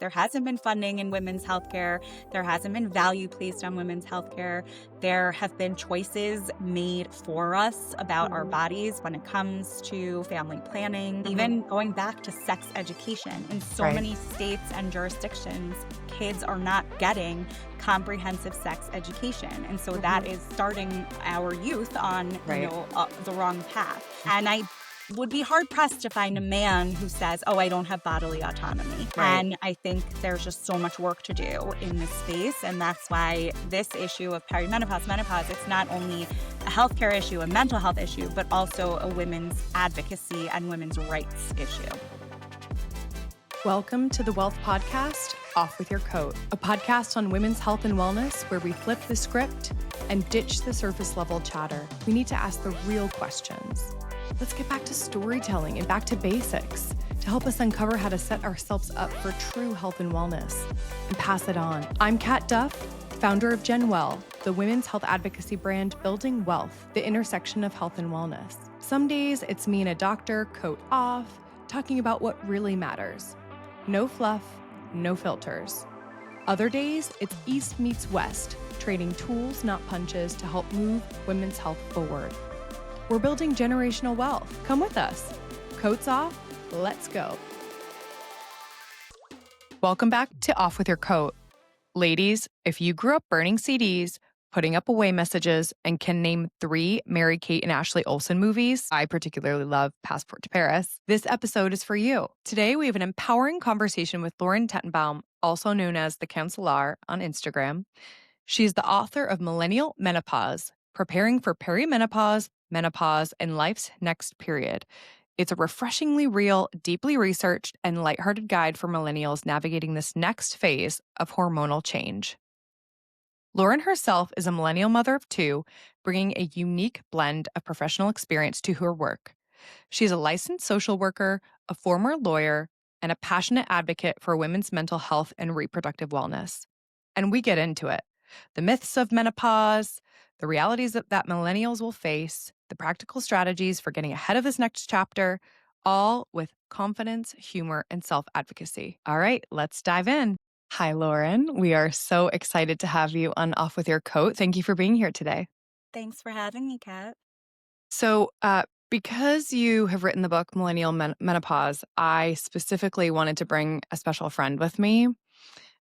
There hasn't been funding in women's healthcare. There hasn't been value placed on women's healthcare. There have been choices made for us about our Mhm, bodies when it comes to family planning, mhm. even going back to sex education. In so Right. many states and jurisdictions, kids are not getting comprehensive sex education. And so that Mhm. is starting our youth on, Right. the wrong path. And I would be hard pressed to find a man who says, "Oh, I don't have bodily autonomy." Right. And I think there's just so much work to do in this space. And that's why this issue of perimenopause, menopause, it's not only a healthcare issue, a mental health issue, but also a women's advocacy and women's rights issue. Welcome to the Wealth Podcast, Off With Your Coat, a podcast on women's health and wellness where we flip the script and ditch the surface level chatter. We need to ask the real questions. Let's get back to storytelling and back to basics to help us uncover how to set ourselves up for true health and wellness and pass it on. I'm Kat Duff, founder of Gen Well, the women's health advocacy brand building wealth, the intersection of health and wellness. Some days it's me and a doctor, coat off, talking about what really matters. No fluff, no filters. Other days, it's East meets West, trading tools, not punches, to help move women's health forward. We're building generational wealth. Come with us. Coats off, let's go. Welcome back to Off With Your Coat. Ladies, if you grew up burning CDs, putting up away messages, and can name 3 Mary-Kate and Ashley Olsen movies, I particularly love Passport to Paris, this episode is for you. Today, we have an empowering conversation with Lauren Tetenbaum, also known as the Counselor on Instagram. She's the author of Millennial Menopause, Preparing for Perimenopause, Menopause, and Life's Next Period. It's a refreshingly real, deeply researched, and lighthearted guide for millennials navigating this next phase of hormonal change. Lauren herself is a millennial mother of 2, bringing a unique blend of professional experience to her work. She's a licensed social worker, a former lawyer, and a passionate advocate for women's mental health and reproductive wellness. And we get into it. The myths of menopause, the realities that millennials will face, the practical strategies for getting ahead of this next chapter, all with confidence, humor, and self-advocacy. All right, let's dive in. Hi, Lauren. We are so excited to have you on Off With Your Coat. Thank you for being here today. Thanks for having me, Kat. So, because you have written the book Millennial Menopause, I specifically wanted to bring a special friend with me.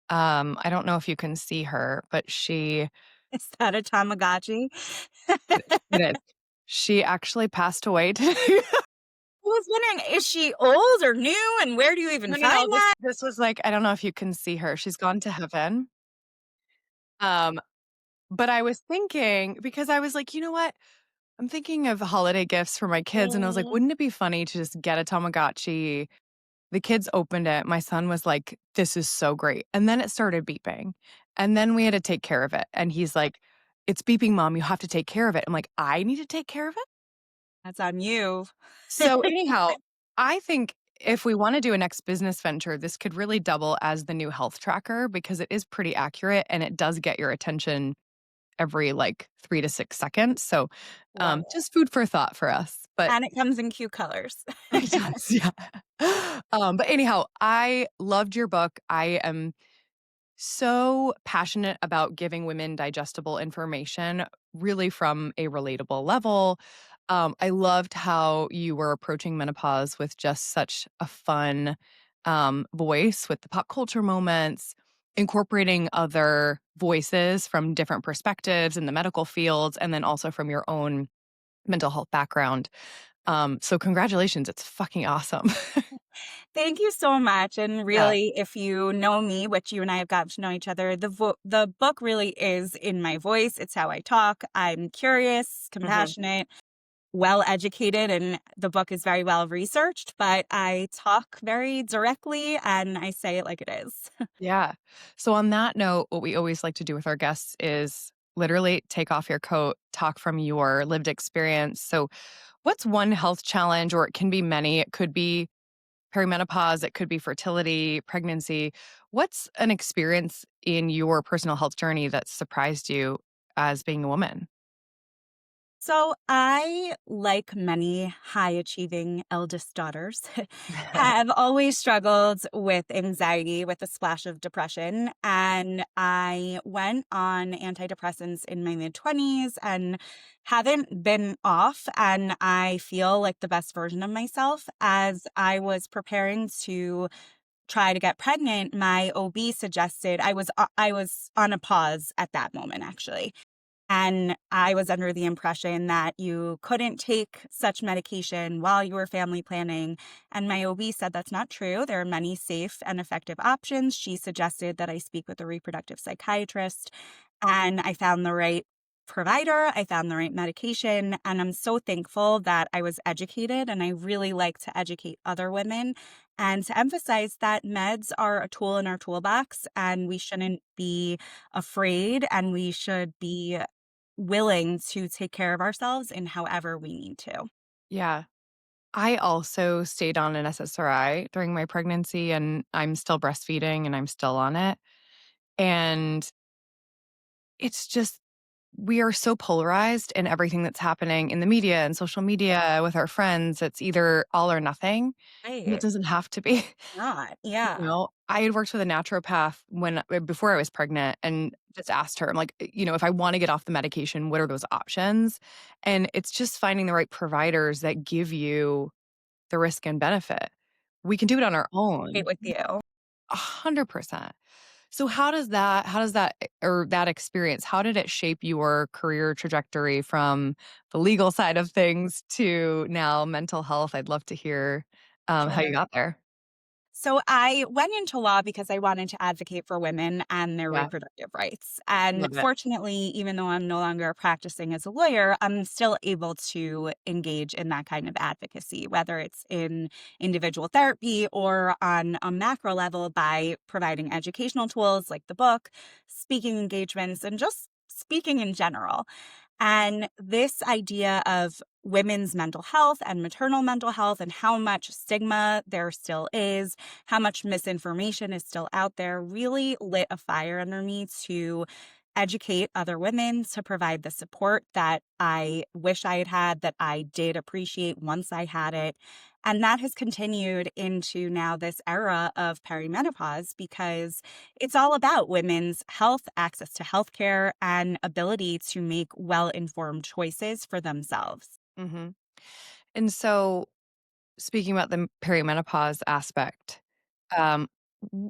I don't know if you can see her, but Is that a Tamagotchi? it is. She actually passed away today. I was wondering, is she old or new, and where do you even No. find that? This was like, I don't know if you can see her. She's gone to heaven. Um, but I was thinking, because I was like, you know what? I'm thinking of holiday gifts for my kids, and I was like, Mm. wouldn't it be funny to just get a Tamagotchi? The kids opened it. My son was like, "This is so great." And then it started beeping. And then we had to take care of it. And he's like, "It's beeping, Mom. You have to take care of it." I'm like, "I need to take care of it?" That's on you. So anyhow, I think if we want to do a next business venture, this could really double as the new health tracker because it is pretty accurate and it does get your attention every like 3 to 6 seconds. So Love it. just food for thought for us. But And it comes in cute colors. it does, yeah. But anyhow, I loved your book. I am so passionate about giving women digestible information, really from a relatable level. I loved how you were approaching menopause with just such a fun voice with the pop culture moments, incorporating other voices from different perspectives in the medical fields, and then also from your own mental health background. So congratulations. It's fucking awesome. Thank you so much. And Yeah. really, if you know me, which you and I have gotten to know each other, the book really is in my voice. It's how I talk. I'm curious, Mhm. compassionate, well educated, and the book is very well researched, but I talk very directly and I say it like it is. Yeah. So on that note, what we always like to do with our guests is literally take off your coat, talk from your lived experience. So what's one health challenge, or it can be many, it could be perimenopause, it could be fertility, pregnancy. What's an experience in your personal health journey that surprised you as being a woman? So I, like many high achieving eldest daughters, have always struggled with anxiety with a splash of depression. And I went on antidepressants in my mid-20s and haven't been off. And I feel like the best version of myself. As I was preparing to try to get pregnant, my OB suggested I was on a pause at that moment, actually. And I was under the impression that you couldn't take such medication while you were family planning. And my OB said that's not true. There are many safe and effective options. She suggested that I speak with a reproductive psychiatrist, and I found the right provider. I found the right medication. And I'm so thankful that I was educated. And I really like to educate other women and to emphasize that meds are a tool in our toolbox, and we shouldn't be afraid, and we should be willing to take care of ourselves in however we need to. Yeah. I also stayed on an SSRI during my pregnancy, and I'm still breastfeeding and I'm still on it. And it's just, we are so polarized in everything that's happening in the media and social media with our friends. It's either all or nothing, and it Right. doesn't have to be. Not. Yeah. I had worked with a naturopath before I was pregnant and just asked her, I'm like, if I want to get off the medication, what are those options? And it's just finding the right providers that give you the risk and benefit. We can do it on our Right own. with you. 100%. So or that experience, how did it shape your career trajectory from the legal side of things to now mental health? I'd love to hear, how you Sure. got there. So I went into law because I wanted to advocate for women and their Yeah, reproductive rights. And love it. fortunately, even though I'm no longer practicing as a lawyer, I'm still able to engage in that kind of advocacy, whether it's in individual therapy or on a macro level by providing educational tools like the book, speaking engagements, and just speaking in general. And this idea of women's mental health and maternal mental health and how much stigma there still is, how much misinformation is still out there, really lit a fire under me to educate other women, to provide the support that I wish I had had, that I did appreciate once I had it. And that has continued into now this era of perimenopause because it's all about women's health, access to healthcare, and ability to make well-informed choices for themselves. Mhm. And so, speaking about the perimenopause aspect, um,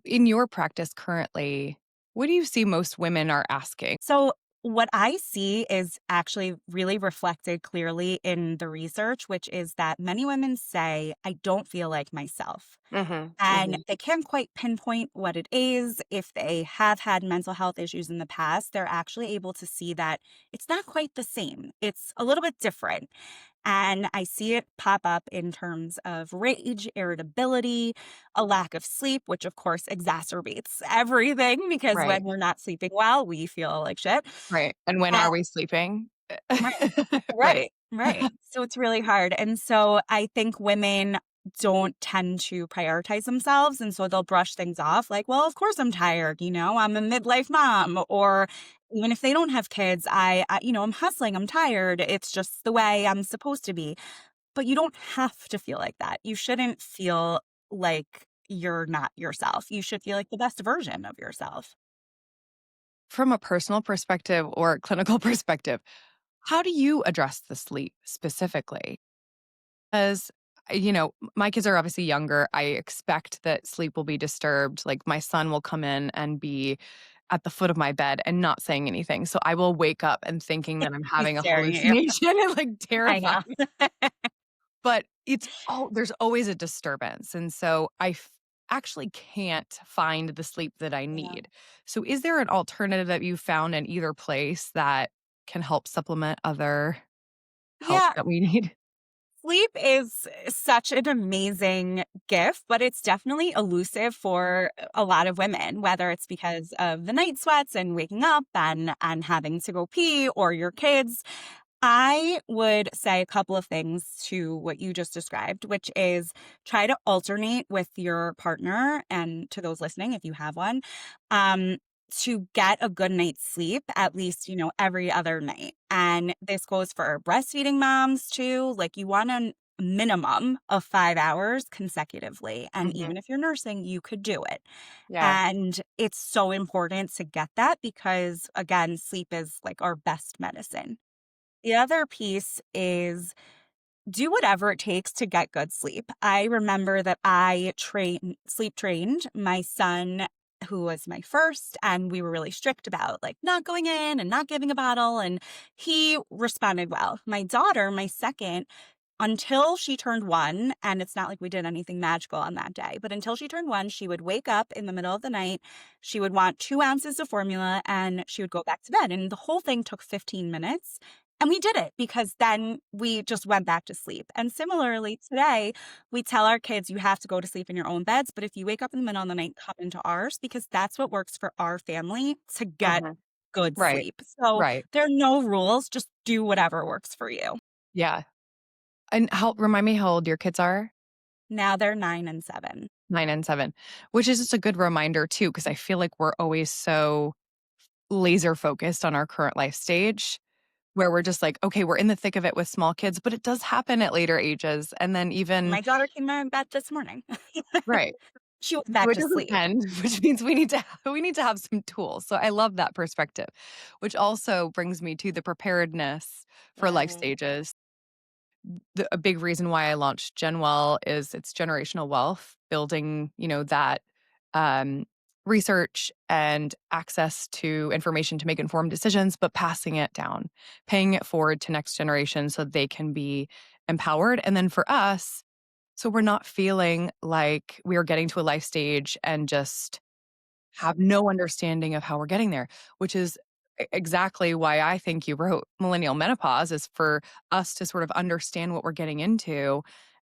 in your practice currently, what do you see most women are asking? So, what I see is actually really reflected clearly in the research, which is that many women say, I don't feel like myself. Mhm, And mhm. they can't quite pinpoint what it is. If they have had mental health issues in the past, they're actually able to see that it's not quite the same. It's a little bit different. And I see it pop up in terms of rage, irritability, a lack of sleep, which of course exacerbates everything because Right, when we're not sleeping well, we feel like shit. right, and when Uh, are we sleeping? right. Right. Right, right. So it's really hard. And so I think women don't tend to prioritize themselves. And so they'll brush things off like, well, of course I'm tired. I'm a midlife mom. Or even if they don't have kids, I'm hustling, I'm tired. It's just the way I'm supposed to be. But you don't have to feel like that. You shouldn't feel like you're not yourself. You should feel like the best version of yourself. From a personal perspective or a clinical perspective, how do you address the sleep specifically? 'Cause, my kids are obviously younger. I expect that sleep will be disturbed. Like, my son will come in and be at the foot of my bed and not saying anything. So I will wake up and thinking that I'm He's having a staring at you. hallucination and, like, I terrified. know. But there's always a disturbance, and so actually can't find the sleep that I Yeah. need. So is there an alternative that you found in either place that can help supplement other help Yeah. that we need? Sleep is such an amazing gift, but it's definitely elusive for a lot of women, whether it's because of the night sweats and waking up and having to go pee or your kids. I would say a couple of things to what you just described, which is try to alternate with your partner and to those listening, if you have one. to get a good night's sleep at least, every other night. And this goes for breastfeeding moms too. Like you want a minimum of 5 hours consecutively. And Mhm. even if you're nursing, you could do it. Yeah. And it's so important to get that because, again, sleep is like our best medicine. The other piece is do whatever it takes to get good sleep. I remember that I sleep trained my son who was my first, and we were really strict about like not going in and not giving a bottle, and he responded well. My daughter, my second, until she turned 1, and it's not like we did anything magical on that day, but until she turned 1, she would wake up in the middle of the night, she would want 2 ounces of formula, and she would go back to bed, and the whole thing took 15 minutes, and we did it because then we just went back to sleep. And similarly, today, we tell our kids, "You have to go to sleep in your own beds, but if you wake up in the middle of the night, come into ours," because that's what works for our family to get Mhm. good Right. sleep. So, Right. there are no rules, just do whatever works for you. Yeah. And remind me how old your kids are? Now they're 9 and 7. 9 and 7, which is just a good reminder too, because I feel like we're always so laser focused on our current life stage where we're just like, okay, we're in the thick of it with small kids, but it does happen at later ages. And then even My daughter came out of bed this morning. right. She went back So it to doesn't sleep. end, which means we need to have some tools. So I love that perspective, which also brings me to the preparedness for life Mm, stages. A big reason why I launched Genwell is it's generational wealth, building, that um, research and access to information to make informed decisions, but passing it down, paying it forward to next generation so they can be empowered. And then for us, so we're not feeling like we are getting to a life stage and just have no understanding of how we're getting there, which is exactly why I think you wrote Millennial Menopause is for us to sort of understand what we're getting into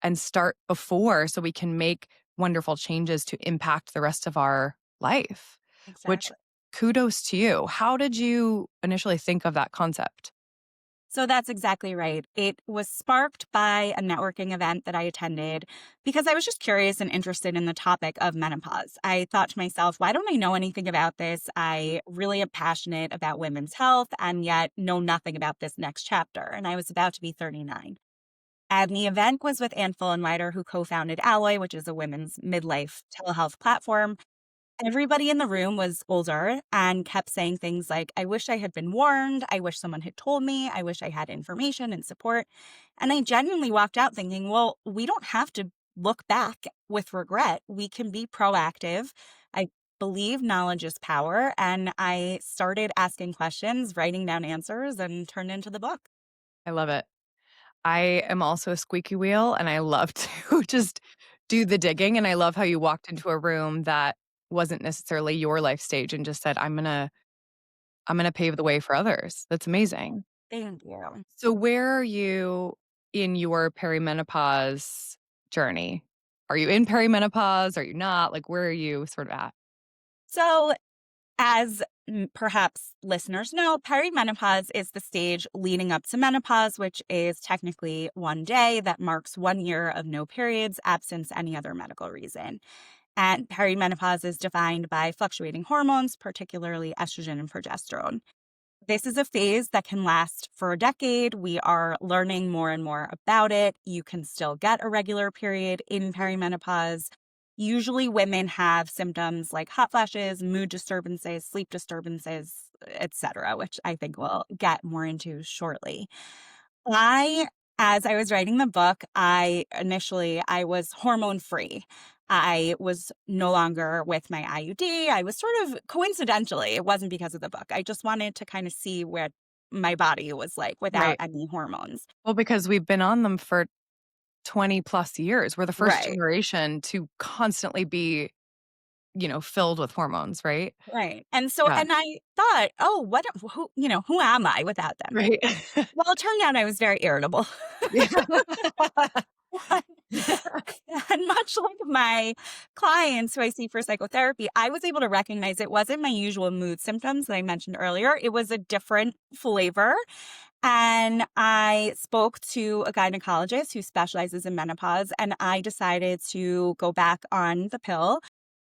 and start before so we can make wonderful changes to impact the rest of our life, which exactly. kudos to you. How did you initially think of that concept? So that's exactly right. It was sparked by a networking event that I attended because I was just curious and interested in the topic of menopause. I thought to myself, why don't I know anything about this? I really am passionate about women's health and yet know nothing about this next chapter. And I was about to be 39. And the event was with Ann Fullenwider, who co founded Alloy, which is a women's midlife telehealth platform. Everybody in the room was older and kept saying things like, I wish I had been warned. I wish someone had told me. I wish I had information and support. And I genuinely walked out thinking, well, we don't have to look back with regret. We can be proactive. I believe knowledge is power. And I started asking questions, writing down answers, and turned into the book. I love it. I am also a squeaky wheel and I love to just do the digging. And I love how you walked into a room that wasn't necessarily your life stage and just said, I'm gonna pave the way for others. That's amazing. Thank you. So where are you in your perimenopause journey? Are you in perimenopause? Are you not? Like where are you sort of at? So, as perhaps listeners know, perimenopause is the stage leading up to menopause, which is technically one day that marks 1 year of no periods, absence any other medical reason. And perimenopause is defined by fluctuating hormones, particularly estrogen and progesterone. This is a phase that can last for a decade. We are learning more and more about it. You can still get a regular period in perimenopause. Usually, women have symptoms like hot flashes, mood disturbances, sleep disturbances, etc., which I think we'll get more into shortly. I as I was writing the book, I was hormone free. I was no longer with my IUD. I was sort of coincidentally, it wasn't because of the book. I just wanted to kind of see what my body was like without Right. any hormones. Well, because we've been on them for 20 plus years. We're the first Right. generation to constantly be, filled with hormones, right? Right. And so Yeah. and I thought, "Oh, who am I without them?" Right. Well, it turned out I was very irritable. Yeah. And much like my clients who I see for psychotherapy, I was able to recognize it wasn't my usual mood symptoms that I mentioned earlier. It was a different flavor. And I spoke to a gynecologist who specializes in menopause, and I decided to go back on the pill.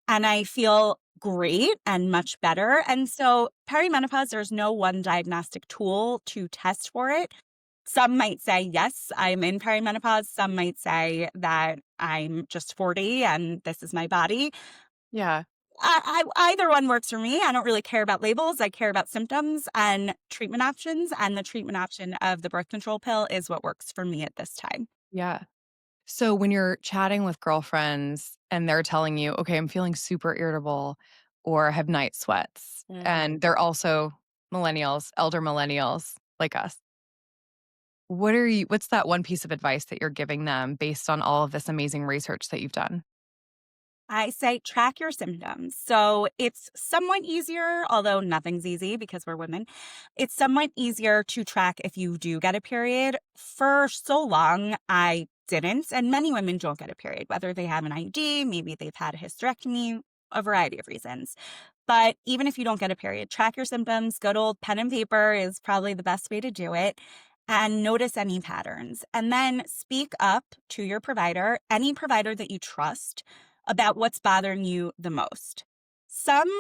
And I feel great and much better. And so perimenopause, there's no one diagnostic tool to test for it. Some might say, yes, I'm in perimenopause. Some might say that I'm just 40 and this is my body. Yeah. Either one works for me. I don't really care about labels. I care about symptoms and treatment options. And the treatment option of the birth control pill is what works for me at this time. Yeah. So when you're chatting with girlfriends and they're telling you, okay, I'm feeling super irritable or I have night sweats, Mm. and they're also millennials, elder millennials like us. What's that one piece of advice that you're giving them based on all of this amazing research that you've done? I say track your symptoms. So it's somewhat easier, although nothing's easy because we're women. It's somewhat easier to track if you do get a period. For so long, I didn't. And many women don't get a period, whether they have an IUD, maybe they've had a hysterectomy, a variety of reasons. But even if you don't get a period, track your symptoms. Good old pen and paper is probably the best way to do it. And notice any patterns. And then speak up to your provider, any provider that you trust, about what's bothering you the most. Some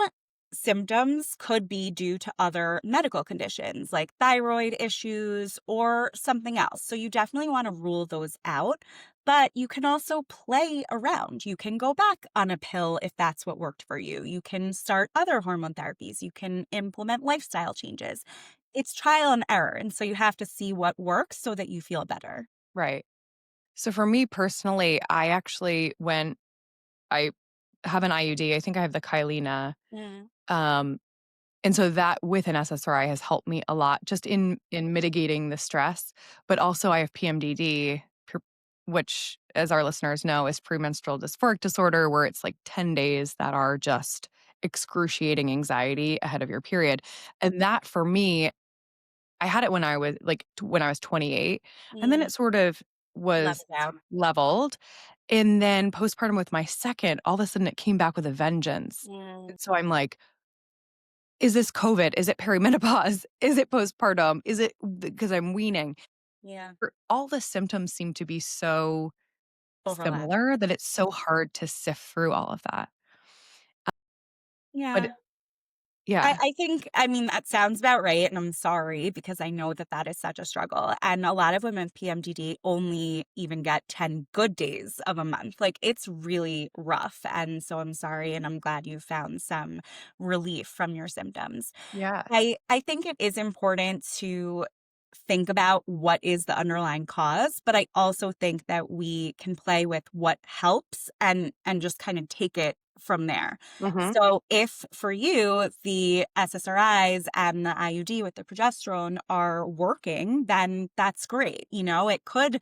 symptoms could be due to other medical conditions like thyroid issues or something else. So you definitely want to rule those out. But you can also play around. You can go back on a pill if that's what worked for you. You can start other hormone therapies. You can implement lifestyle changes. It's trial and error. And so you have to see what works so that you feel better. Right. So for me personally, I have an IUD. I think I have the Kyleena. Mm. Um, and so that with an SSRI has helped me a lot just in mitigating the stress. But also I have PMDD, which, as our listeners know, is premenstrual dysphoric disorder, where it's like 10 days that are just excruciating anxiety ahead of your period. And that for me, I had it when I was when I was 28, and then Mm. it sort of was Level out. leveled. And then postpartum with my second, all of a sudden it came back with a vengeance. Mm. So I'm like, is this COVID? Is it perimenopause? Is it postpartum? Is it because I'm weaning? Yeah. All the symptoms seem to be so Overlap. similar that it's so hard to sift through all of that. But Yeah. yeah. I mean, that sounds about right. And I'm sorry because I know that that is such a struggle. And a lot of women with PMDD only even get 10 good days of a month. Like it's really rough. And so I'm sorry. And I'm glad you found some relief from your symptoms. Yeah. I think it is important to think about what is the underlying cause, but I also think that we can play with what helps and just kind of take it from there. Mhm. So if for you the SSRIs and the IUD with the progesterone are working, then that's great. You know, it could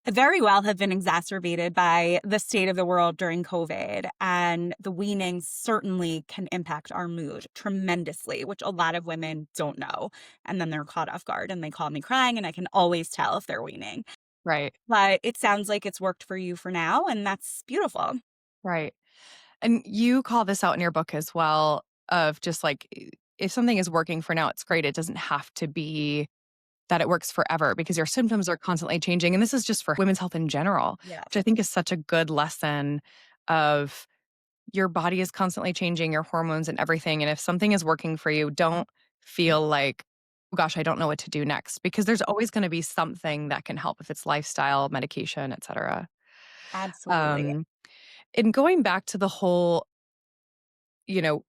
very well have been exacerbated by the state of the world during COVID. And the weaning certainly can impact our mood tremendously, which a lot of women don't know. And then they're caught off guard and they call me crying, and I can always tell if they're weaning. Right. But it sounds like it's worked for you for now, and that's beautiful. Right. And you call this out in your book as well of just like if something is working for now, it's great. It doesn't have to be that it works forever because your symptoms are constantly changing. And this is just for women's health in general, Yeah. which I think is such a good lesson of your body is constantly changing, your hormones and everything. And if something is working for you, don't feel like, "Oh gosh, I don't know what to do next," because there's always going to be something that can help if it's lifestyle, medication, etc. Absolutely. Um, and going back to the whole, you know,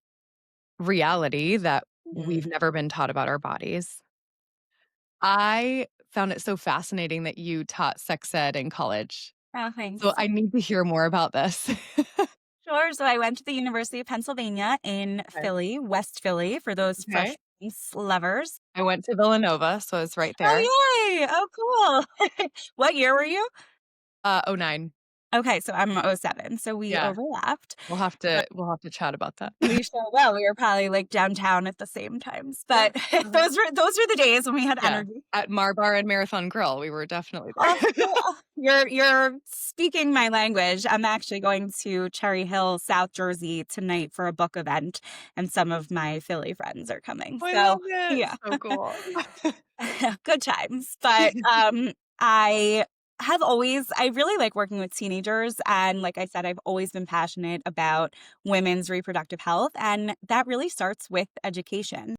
reality that we've Mhm. never been taught about our bodies. I found it so fascinating that you taught sex ed in college. Oh, So thanks. I need to hear more about this. Sure. So I went to the University of Pennsylvania in Okay. Philly, West Philly, for those fresh Okay. lovers. I went to Villanova, so it's right there. Oh, yay. Oh, cool. What year were you? '09. Okay, so I'm '07, so we Yeah. overlapped, We'll have but to we'll have to chat about that. we sure will. We were probably, like, downtown at the same times, Yeah. but Uh-huh. those were the days when we had Yeah. energy. At Mar Bar and Marathon Grill, we were definitely Oh, there. cool. You're speaking my language. I'm actually going to Cherry Hill, South Jersey tonight for a book event, and some of my Philly friends are coming, I so love it. yeah. So cool. Good times, but, I I really like working with teenagers. And like I said, I've always been passionate about women's reproductive health. And that really starts with education.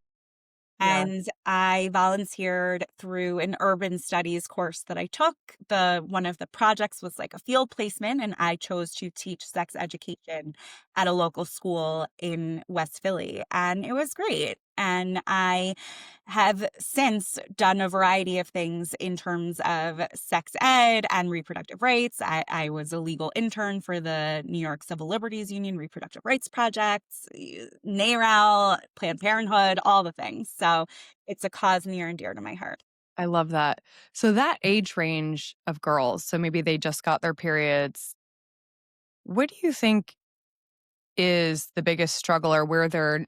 Yeah. And I volunteered through an urban studies course that I took. One of the projects was like a field placement, and I chose to teach sex education at a local school in West Philly. And it was great. And I have since done a variety of things in terms of sex ed and reproductive rights. I was a legal intern for the New York Civil Liberties Union Reproductive Rights Projects, NARAL, Planned Parenthood, all the things. So it's a cause near and dear to my heart. I love that. So that age range of girls, so maybe they just got their periods. What do you think is the biggest struggle or where they're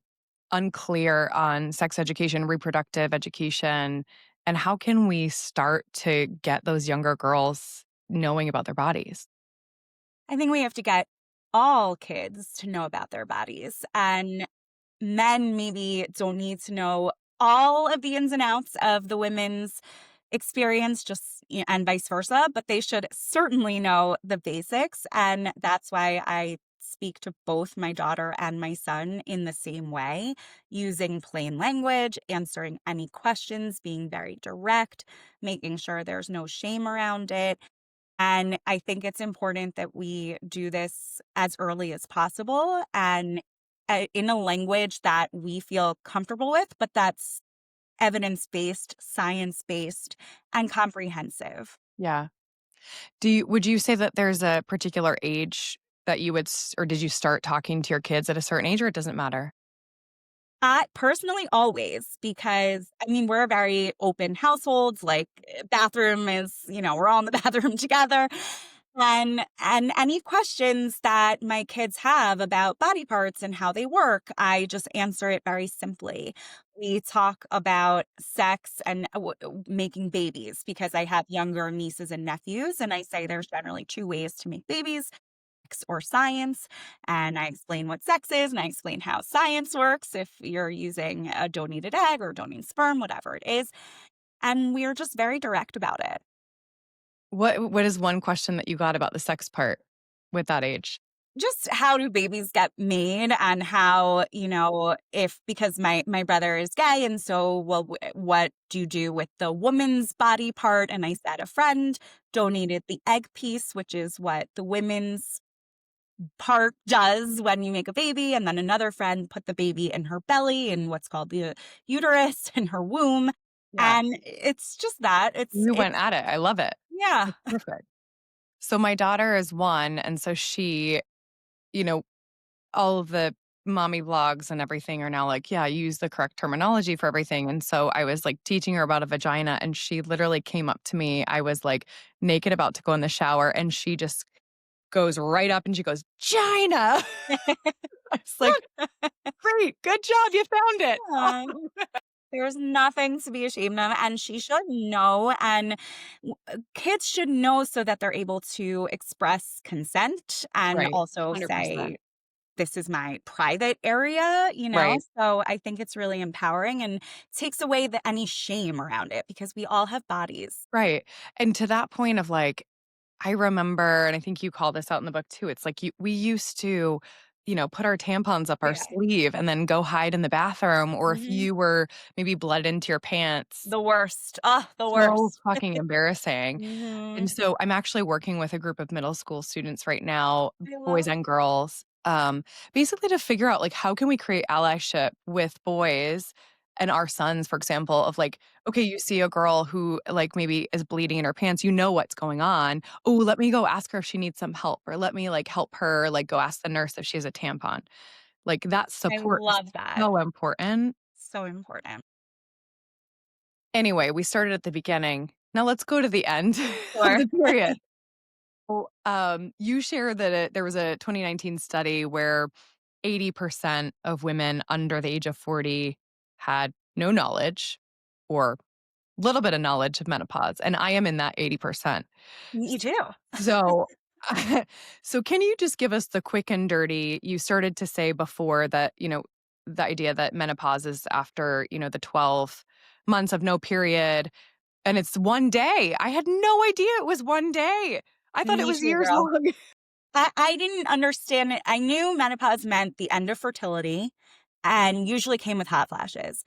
unclear on sex education, reproductive education, and how can we start to get those younger girls knowing about their bodies? I think we have to get all kids to know about their bodies. And men maybe don't need to know all of the ins and outs of the women's experience, and vice versa, but they should certainly know the basics. And that's why I speak to both my daughter and my son in the same way, using plain language, answering any questions, being very direct, making sure there's no shame around it. And I think it's important that we do this as early as possible and in a language that we feel comfortable with, but that's evidence based, science based, and comprehensive. Yeah. Would you say that there's a particular age that you would or did you start talking to your kids at a certain age or it doesn't matter? I personally always, because I mean, we're a very open households, like bathroom is, we're all in the bathroom together. And any questions that my kids have about body parts and how they work, I just answer it very simply. We talk about sex and making babies because I have younger nieces and nephews, and I say there's generally two ways to make babies, sex or science. And I explain what sex is and I explain how science works if you're using a donated egg or donated sperm, whatever it is. And we're just very direct about it. What is one question that you got about the sex part with that age? Just how do babies get made and how, if because my brother is gay and so well what do you do with the woman's body part? And I said a friend donated the egg piece, which is what the women's part does when you make a baby, and then another friend put the baby in her belly in what's called the uterus in her womb. Yeah. And it's just that. You went It's at it. I love it. yeah. That's perfect. So my daughter is 1, and so you know, all of the mommy vlogs and everything are now like, yeah, use the correct terminology for everything. And so I was like teaching her about a vagina and she literally came up to me. I was like naked about to go in the shower and she just goes right up and she goes, Gina. I was like, great, good job. You found it. Aw. There's nothing to be ashamed of, and she should know, and kids should know so that they're able to express consent and Right. also 100%. say, "This is my private area," you know? Right. So I think it's really empowering and takes away any shame around it because we all have bodies. Right. And to that point of like, I remember, and I think you call this out in the book too. It's like we used to, put our tampons up our Yeah. sleeve and then go hide in the bathroom. Or if Mhm. you were maybe bled into your pants, The worst. Oh, the so worst. fucking embarrassing. And Mhm. so I'm actually working with a group of middle school students right now, I boys love and girls, basically to figure out like how can we create allyship with boys and our sons, for example, of like, okay, you see a girl who like maybe is bleeding in her pants, you know what's going on. Oh, let me go ask her if she needs some help, or let me like help her, like go ask the nurse if she has a tampon. Like that I support is love that. so important. So important. Anyway, we started at the beginning. Now let's go to the end of Sure. the period. So, you share that there was a 2019 study where 80% of women under the age of 40 had no knowledge or little bit of knowledge of menopause, and I am in that 80%. Me too. So, so can you just give us the quick and dirty? You started to say before that, the idea that menopause is after, the 12 months of no period, And it's one day. I had no idea it was one day. I thought it Me was too, years girl. long. I didn't understand it. I knew menopause meant the end of fertility and usually came with hot flashes.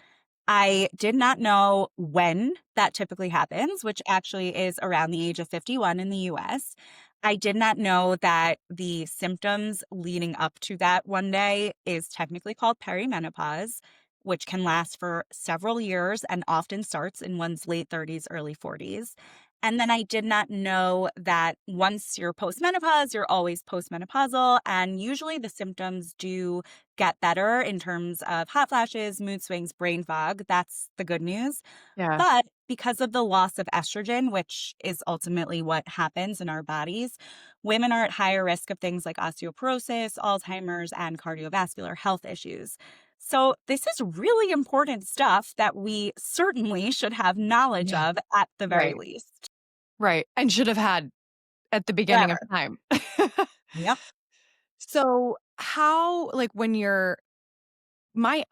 I did not know when that typically happens, which actually is around the age of 51 in the US. I did not know that the symptoms leading up to that one day is technically called perimenopause, which can last for several years and often starts in one's late 30s, early 40s. And then I did not know that once you're postmenopause, you're always postmenopausal. And usually the symptoms do get better in terms of hot flashes, mood swings, brain fog. That's the good news. Yeah. But because of the loss of estrogen, which is ultimately what happens in our bodies, women are at higher risk of things like osteoporosis, Alzheimer's, and cardiovascular health issues. So, this is really important stuff that we certainly should have knowledge Yeah. of at the very Right. least. Right. And should have had at the beginning of Forever. time. Yep. So, how, like, when you're my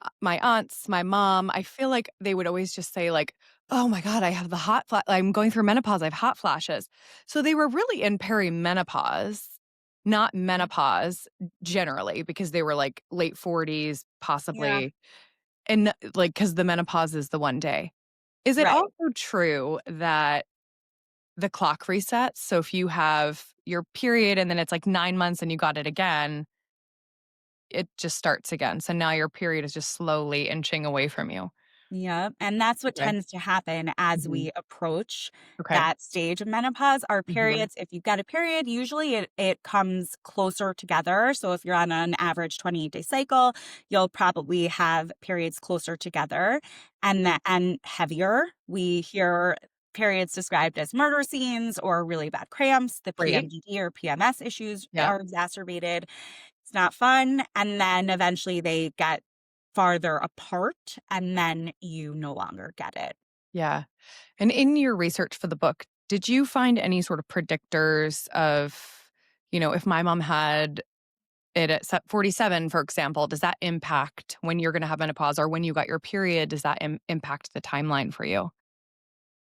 aunts, my mom, I feel like they would always just say like, "Oh my god, I have the I'm going through menopause, I have hot flashes." So they were really in perimenopause, not menopause generally because they were like late 40s, Yeah. possibly, and like cuz the menopause is the one day. Is it Right. also true that the clock resets? So if you have your period and then it's like 9 months and you got it again, it just starts again. So now your period is just slowly inching away from you. Yep, and that's what Okay. tends to happen as Mhm. we approach Okay. that stage of menopause. Our Mhm. periods, if you've got a period, usually it comes closer together. So if you're on an average 28-day cycle, you'll probably have periods closer together and heavier. We hear periods described as murder scenes or really bad cramps. The Great. PMDD or PMS issues Yeah. are exacerbated. It's not fun, and then eventually they get farther apart, and then you no longer get it. Yeah. And in your research for the book, did you find any sort of predictors of, if my mom had it at 47, for example, does that impact when you're going to have menopause or when you got your period? Does that impact the timeline for you?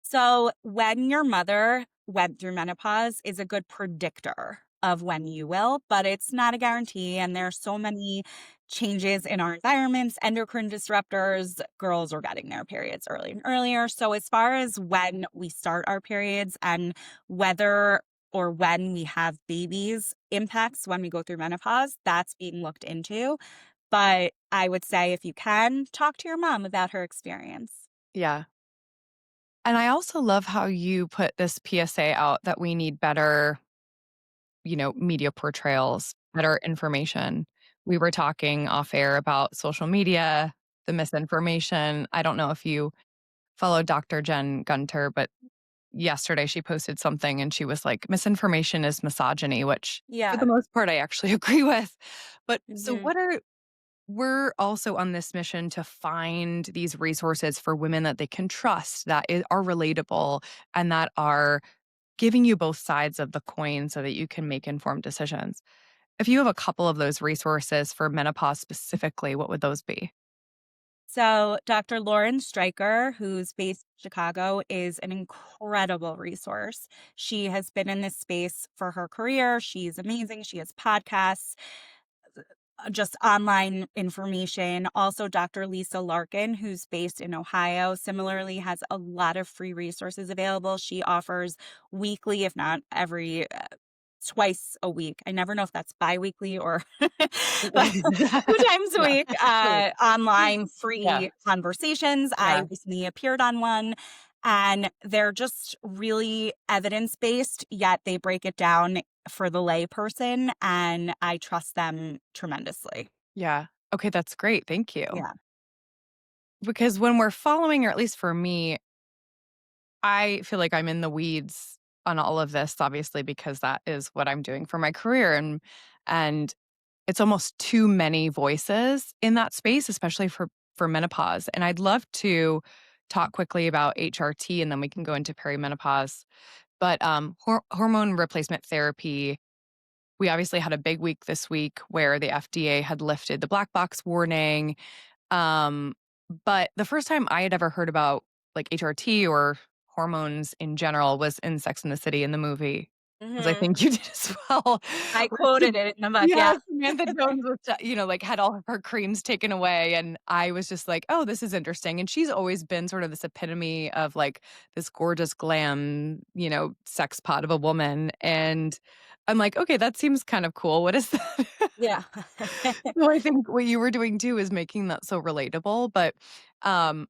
So, when your mother went through menopause is a good predictor of when you will, but it's not a guarantee. And there's so many changes in our environments, endocrine disruptors. Girls are getting their periods early and earlier. So, as far as when we start our periods and whether or when we have babies impacts when we go through menopause, that's being looked into. But I would say if you can, talk to your mom about her experience. Yeah. And I also love how you put this PSA out that we need better, media portrayals, better information. We were talking off air about social media, the misinformation. I don't know if you follow Dr. Jen Gunter, but yesterday she posted something and she was like, misinformation is misogyny, which for the Yeah. most part I actually agree with. But so Mhm. we're also on this mission to find these resources for women that they can trust, are relatable, and that are giving you both sides of the coin so that you can make informed decisions. If you have a couple of those resources for menopause specifically, what would those be? So, Dr. Lauren Stryker, who's based in Chicago, is an incredible resource. She has been in this space for her career. She's amazing. She has podcasts, just online information. Also, Dr. Lisa Larkin, who's based in Ohio, similarly has a lot of free resources available. She offers weekly, if not every twice a week. I never know if that's biweekly or but 2 times a Yeah, week, totally. online Yeah, free conversations. I yeah, recently appeared on one, and they're just really evidence-based, yet they break it down for the lay person, and I trust them tremendously. yeah. Okay, that's great. Thank you. Yeah. Because when we're following, or at least for me, I feel like I'm in the weeds on all of this, obviously, because that is what I'm doing for my career. And it's almost too many voices in that space, especially for menopause. And I'd love to talk quickly about HRT and then we can go into perimenopause. But hormone replacement therapy, we obviously had a big week this week where the FDA had lifted the black box warning. Um, but the first time I had ever heard about like HRT or hormones in general was in Sex and the City in the movie, as I Hmm. think you did as well. I Where quoted it in the book. yeah, Yeah. Samantha Jones was, like, had all of her creams taken away, and I was just like, "Oh, this is interesting," and she's always been sort of this epitome of, like, this gorgeous glam, sex pot of a woman, and I'm like, "Okay, that seems kind of cool. What is that?" Yeah. So I think what you were doing too is making that so relatable, but, um,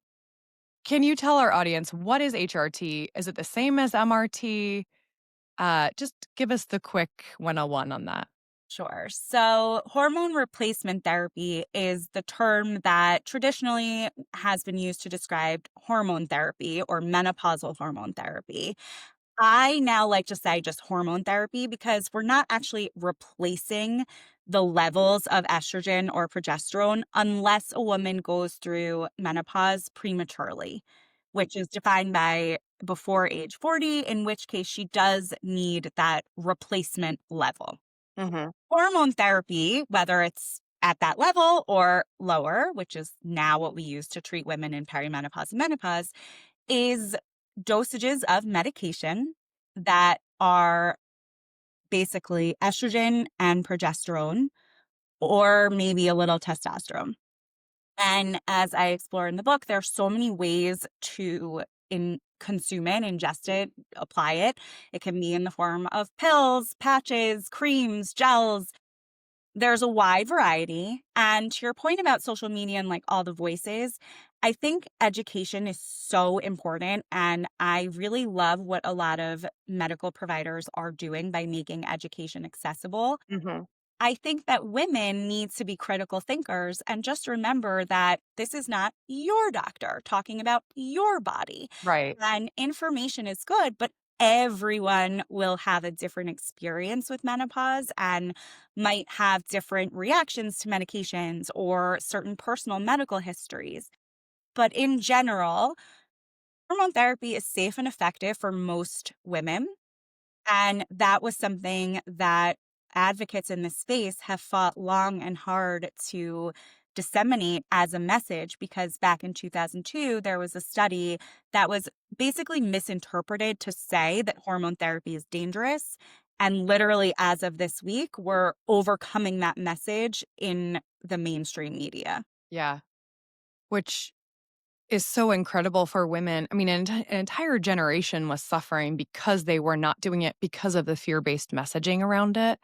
can you tell our audience what is HRT? Is it the same as MRT? Just give us the quick 101 on that. Sure. So, hormone replacement therapy is the term that traditionally has been used to describe hormone therapy or menopausal hormone therapy. I now like to say just hormone therapy because we're not actually replacing the levels of estrogen or progesterone unless a woman goes through menopause prematurely, which is defined by before age 40, in which case she does need that replacement level. Mhm. Hormone therapy, whether it's at that level or lower, which is now what we use to treat women in perimenopause and menopause, is dosages of medication that are basically estrogen and progesterone, or maybe a little testosterone. And as I explore in the book, there are so many ways to consume it, ingest it, apply it. It can be in the form of pills, patches, creams, gels. There's a wide variety. And to your point about social media and like all the voices, I think education is so important. And I really love what a lot of medical providers are doing by making education accessible. Mhm. I think that women need to be critical thinkers and just remember that this is not your doctor talking about your body. Right. And information is good, but everyone will have a different experience with menopause and might have different reactions to medications or certain personal medical histories. But in general, hormone therapy is safe and effective for most women. And that was something that advocates in this space have fought long and hard to disseminate as a message because back in 2002, there was a study that was basically misinterpreted to say that hormone therapy is dangerous. And literally, as of this week, we're overcoming that message in the mainstream media. Yeah. Which is so incredible for women. I mean, an entire generation was suffering because they were not doing it because of the fear-based messaging around it.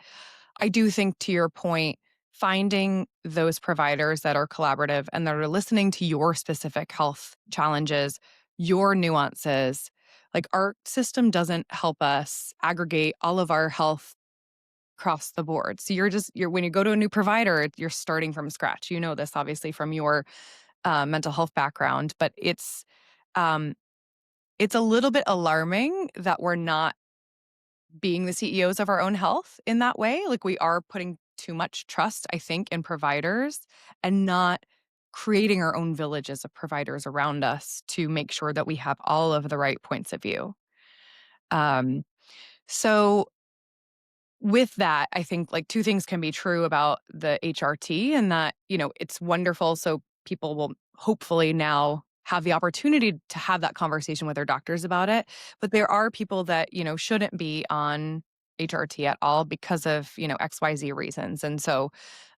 I do think, to your point, finding those providers that are collaborative and that are listening to your specific health challenges, your nuances. Like, our system doesn't help us aggregate all of our health across the board. So you're when you go to a new provider, you're starting from scratch. You know this obviously from your mental health background, but um, it's a little bit alarming that we're not being the CEOs of our own health in that way. Like, we are putting too much trust, I think, in providers and not creating our own villages of providers around us to make sure that we have all of the right points of view. Um, so with that, I think like two things can be true about the HRT and that, it's wonderful. So people will hopefully now have the opportunity to have that conversation with their doctors about it. But there are people that, shouldn't be on HRT at all because of, XYZ reasons. And so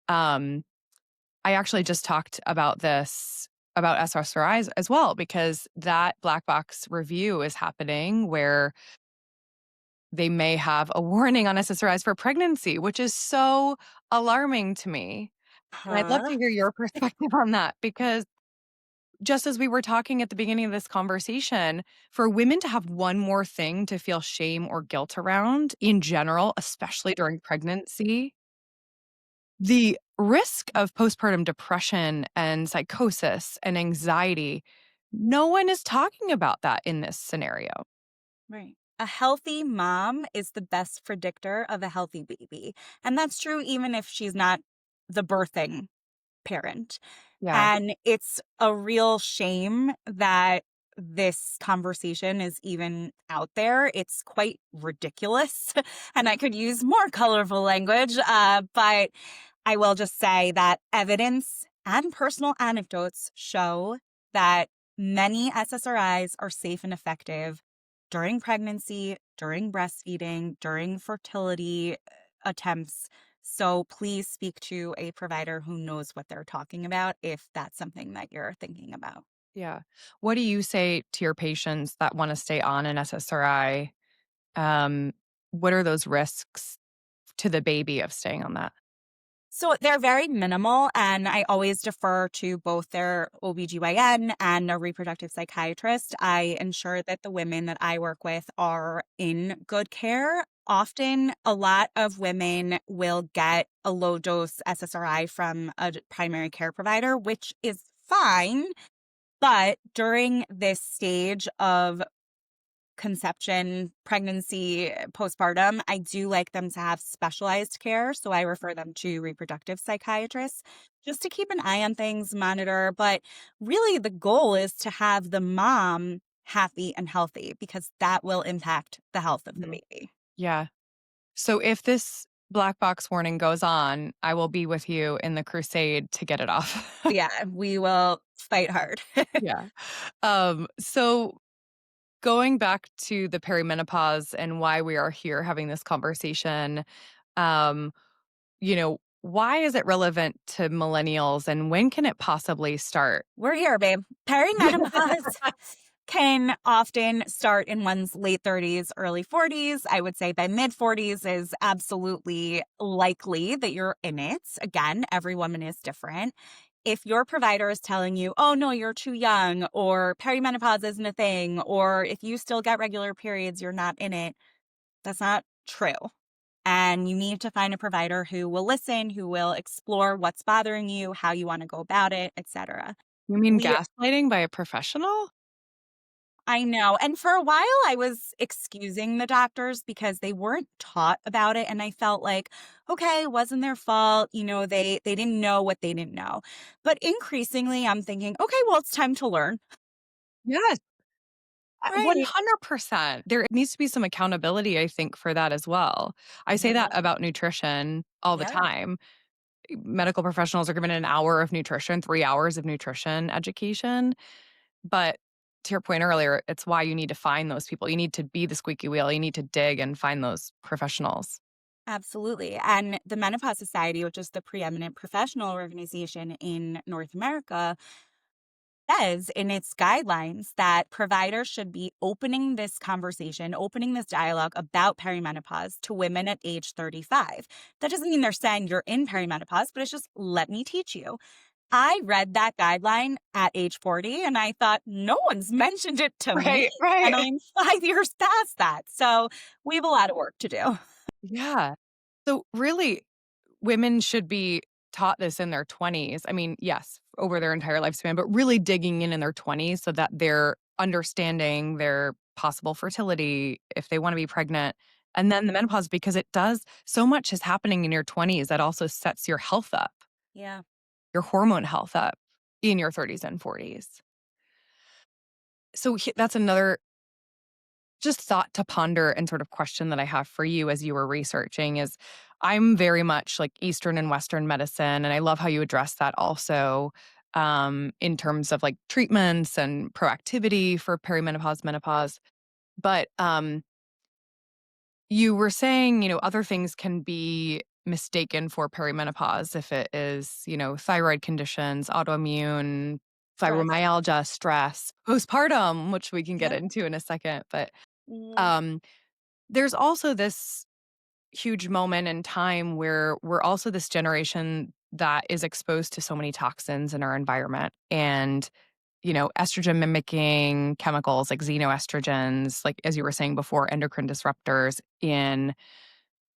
um, I actually just talked about this about SSRIs as well, because that black box review is happening where they may have a warning on SSRIs for pregnancy, which is so alarming to me. And I'd love to Huh? hear your perspective on that because just as we were talking at the beginning of this conversation, for women to have one more thing to feel shame or guilt around in general, especially during pregnancy, the risk of postpartum depression and psychosis and anxiety, no one is talking about that in this scenario. Right. A healthy mom is the best predictor of a healthy baby. And that's true even if she's not the birthing parent. Yeah. And it's a real shame that this conversation is even out there. It's quite ridiculous. And I could use more colorful language, but I will just say that evidence and personal anecdotes show that many SSRIs are safe and effective during pregnancy, during breastfeeding, during fertility attempts. So please speak to a provider who knows what they're talking about if that's something that you're thinking about. Yeah. What do you say to your patients that want to stay on an SSRI? Um, what are those risks to the baby of staying on that? So they're very minimal, and I always defer to both their OBGYN and a reproductive psychiatrist. I ensure that the women that I work with are in good care. Often, a lot of women will get a low dose SSRI from a primary care provider, which is fine. But during this stage of conception, pregnancy, postpartum, I do like them to have specialized care. So I refer them to reproductive psychiatrists just to keep an eye on things, monitor. But really, the goal is to have the mom happy and healthy because that will impact the health of the Mhm. baby. Yeah. So if this black box warning goes on, I will be with you in the crusade to get it off. Yeah, we will fight hard. Yeah. So going back to the perimenopause and why we are here having this conversation, um, why is it relevant to millennials and when can it possibly start? We're here, babe. Perimenopause can often start in one's late 30s, early 40s. I would say by mid 40s is absolutely likely that you're in it. Again, every woman is different. If your provider is telling you, oh, no, you're too young, or perimenopause isn't a thing, or if you still get regular periods, you're not in it, that's not true. And you need to find a provider who will listen, who will explore what's bothering you, how you want to go about it, etc. You mean We gaslighting by a professional? I know. And for a while, I was excusing the doctors because they weren't taught about it. And I felt like, okay, it wasn't their fault. They didn't know what they didn't know. But increasingly, I'm thinking, okay, well, it's time to learn. Yes. Right. 100%. There needs to be some accountability, I think, for that as well. I say that Mhm. about nutrition all the Yeah, time. Medical professionals are given an hour of nutrition, 3 hours of nutrition education. But to your point earlier, it's why you need to find those people. You need to be the squeaky wheel. You need to dig and find those professionals. absolutely. And the Menopause Society, which is the preeminent professional organization in North America, says in its guidelines that providers should be opening this conversation, opening this dialogue about perimenopause to women at age 35. That doesn't mean they're saying you're in perimenopause, but it's just let me teach you. I read that guideline at age 40 and I thought, no one's mentioned it to me. Right, And right. I'm 5 years past that. So we have a lot of work to do. Yeah. So really, women should be taught this in their 20s. I mean, yes, over their entire lifespan, but really digging in their 20s so that they're understanding their possible fertility if they want to be pregnant. And then the menopause, because it does so much is happening in your 20s that also sets your health up, Yeah, your hormone health up in your 30s and 40s. So that's another just thought to ponder and sort of question that I have for you as you were researching is I'm very much like Eastern and Western medicine. And I love how you address that also in terms of like treatments and proactivity for perimenopause, menopause. But you were saying, other things can be mistaken for perimenopause if it is, thyroid conditions, autoimmune, stress. fibromyalgia, stress, postpartum, which we can get Yep. into in a second. But Mm, um, there's also this huge moment in time where we're also this generation that is exposed to so many toxins in our environment and estrogen mimicking chemicals like xenoestrogens, like as you were saying before, endocrine disruptors in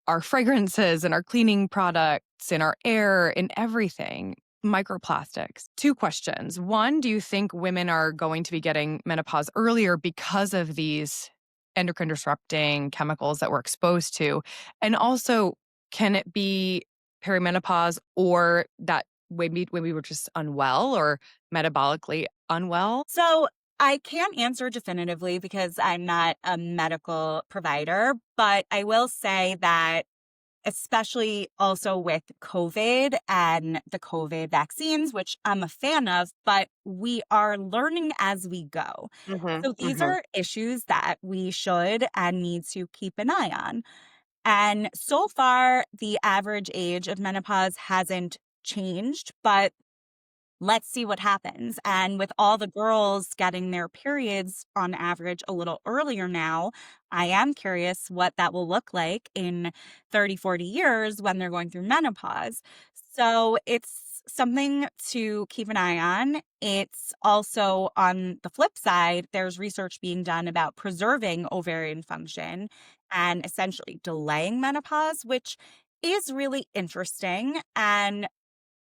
our fragrances and our cleaning products, in our air, in everything, microplastics. Two questions. One, do you think women are going to be getting menopause earlier because of these endocrine disrupting chemicals that we're exposed to? And also, can it be perimenopause or that maybe we were just unwell or metabolically unwell? So I can't answer definitively because I'm not a medical provider, but I will say that especially also with COVID and the COVID vaccines, which I'm a fan of, but we are learning as we go. Mhm, So these mhm. are issues that we should and need to keep an eye on. And so far, the average age of menopause hasn't changed, but let's see what happens. And with all the girls getting their periods on average a little earlier now, I am curious what that will look like in 30, 40 years when they're going through menopause. So it's something to keep an eye on. It's also on the flip side, there's research being done about preserving ovarian function and essentially delaying menopause, which is really interesting. And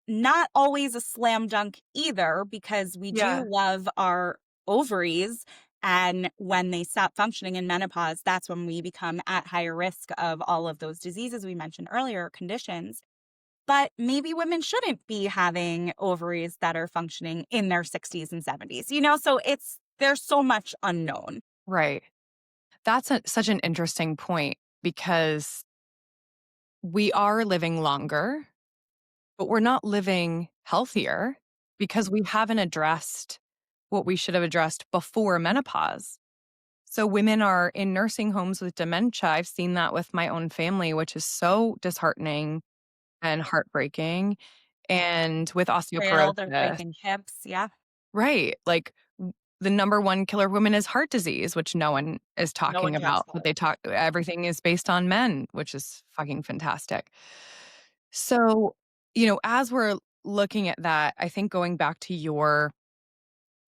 not always a slam dunk either, because we do Yeah. love our ovaries. And when they stop functioning in menopause, that's when we become at higher risk of all of those diseases we mentioned earlier, conditions. But maybe women shouldn't be having ovaries that are functioning in their 60s and 70s, So there's so much unknown. Right. That's such an interesting point because we are living longer, but we're not living healthier because we haven't addressed what we should have addressed before menopause. So women are in nursing homes with dementia. I've seen that with my own family, which is so disheartening and heartbreaking. And with Frail, they're osteoporosis, breaking hips. Yeah. right? Like the number one killer of women is heart disease, which no one is No one talking talks about, about but it. they talk, everything is based on men, which is fucking fantastic. So, as we're looking at that, I think going back to your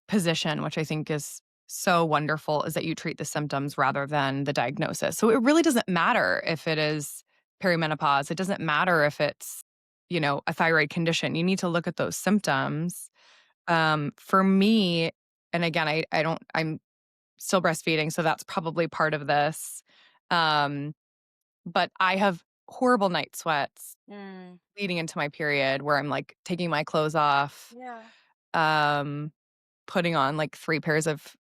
position, which I think is so wonderful, is that you treat the symptoms rather than the diagnosis. So it really doesn't matter if it is perimenopause. It doesn't matter if it's, a thyroid condition. You need to look at those symptoms. For me, and again, I'm still breastfeeding, so that's probably part of this. Um, but I have horrible night sweats Mm, leading into my period where I'm like taking my clothes off. yeah. Um, putting on, like, 3 pairs of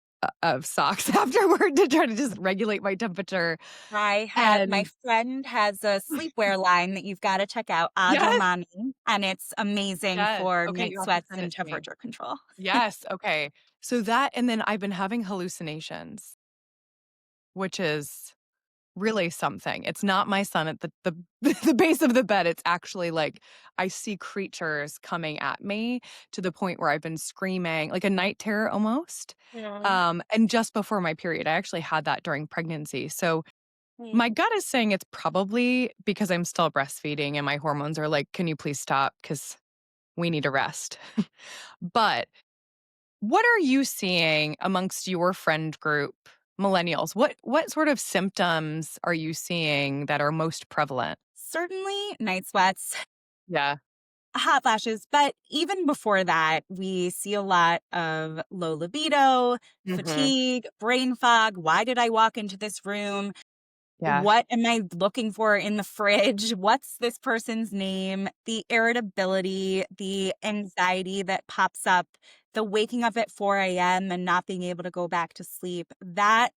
socks afterward to try to just regulate my temperature, My and friend has a sleepwear line that you've gotta check out, yes, Adjomani, and it's amazing yes, for okay, night you'll have to sweats send and it to me. temperature control. Yes, okay. So that and then I've been having hallucinations, which is really something. It's not my son at the the base of the bed, it's actually, like, I see creatures coming at me to the point where I've been screaming, like a night terror almost, Mhm. and just before my period. I actually had that during pregnancy, so Mm. my gut is saying it's probably because I'm still breastfeeding and my hormones are like, "Can you please stop? Because we need a rest." But what are you seeing amongst your friend group, millennials? What sort of symptoms are you seeing that are most prevalent? Certainly night sweats, Yeah. hot flashes, but even before that, we see a lot of low libido, Mhm. fatigue, brain fog. Why did I walk into this room? Yeah. What am I looking for in the fridge? What's this person's name? The irritability, the anxiety that pops up, the waking up at 4 a.m. and not being able to go back to sleep. That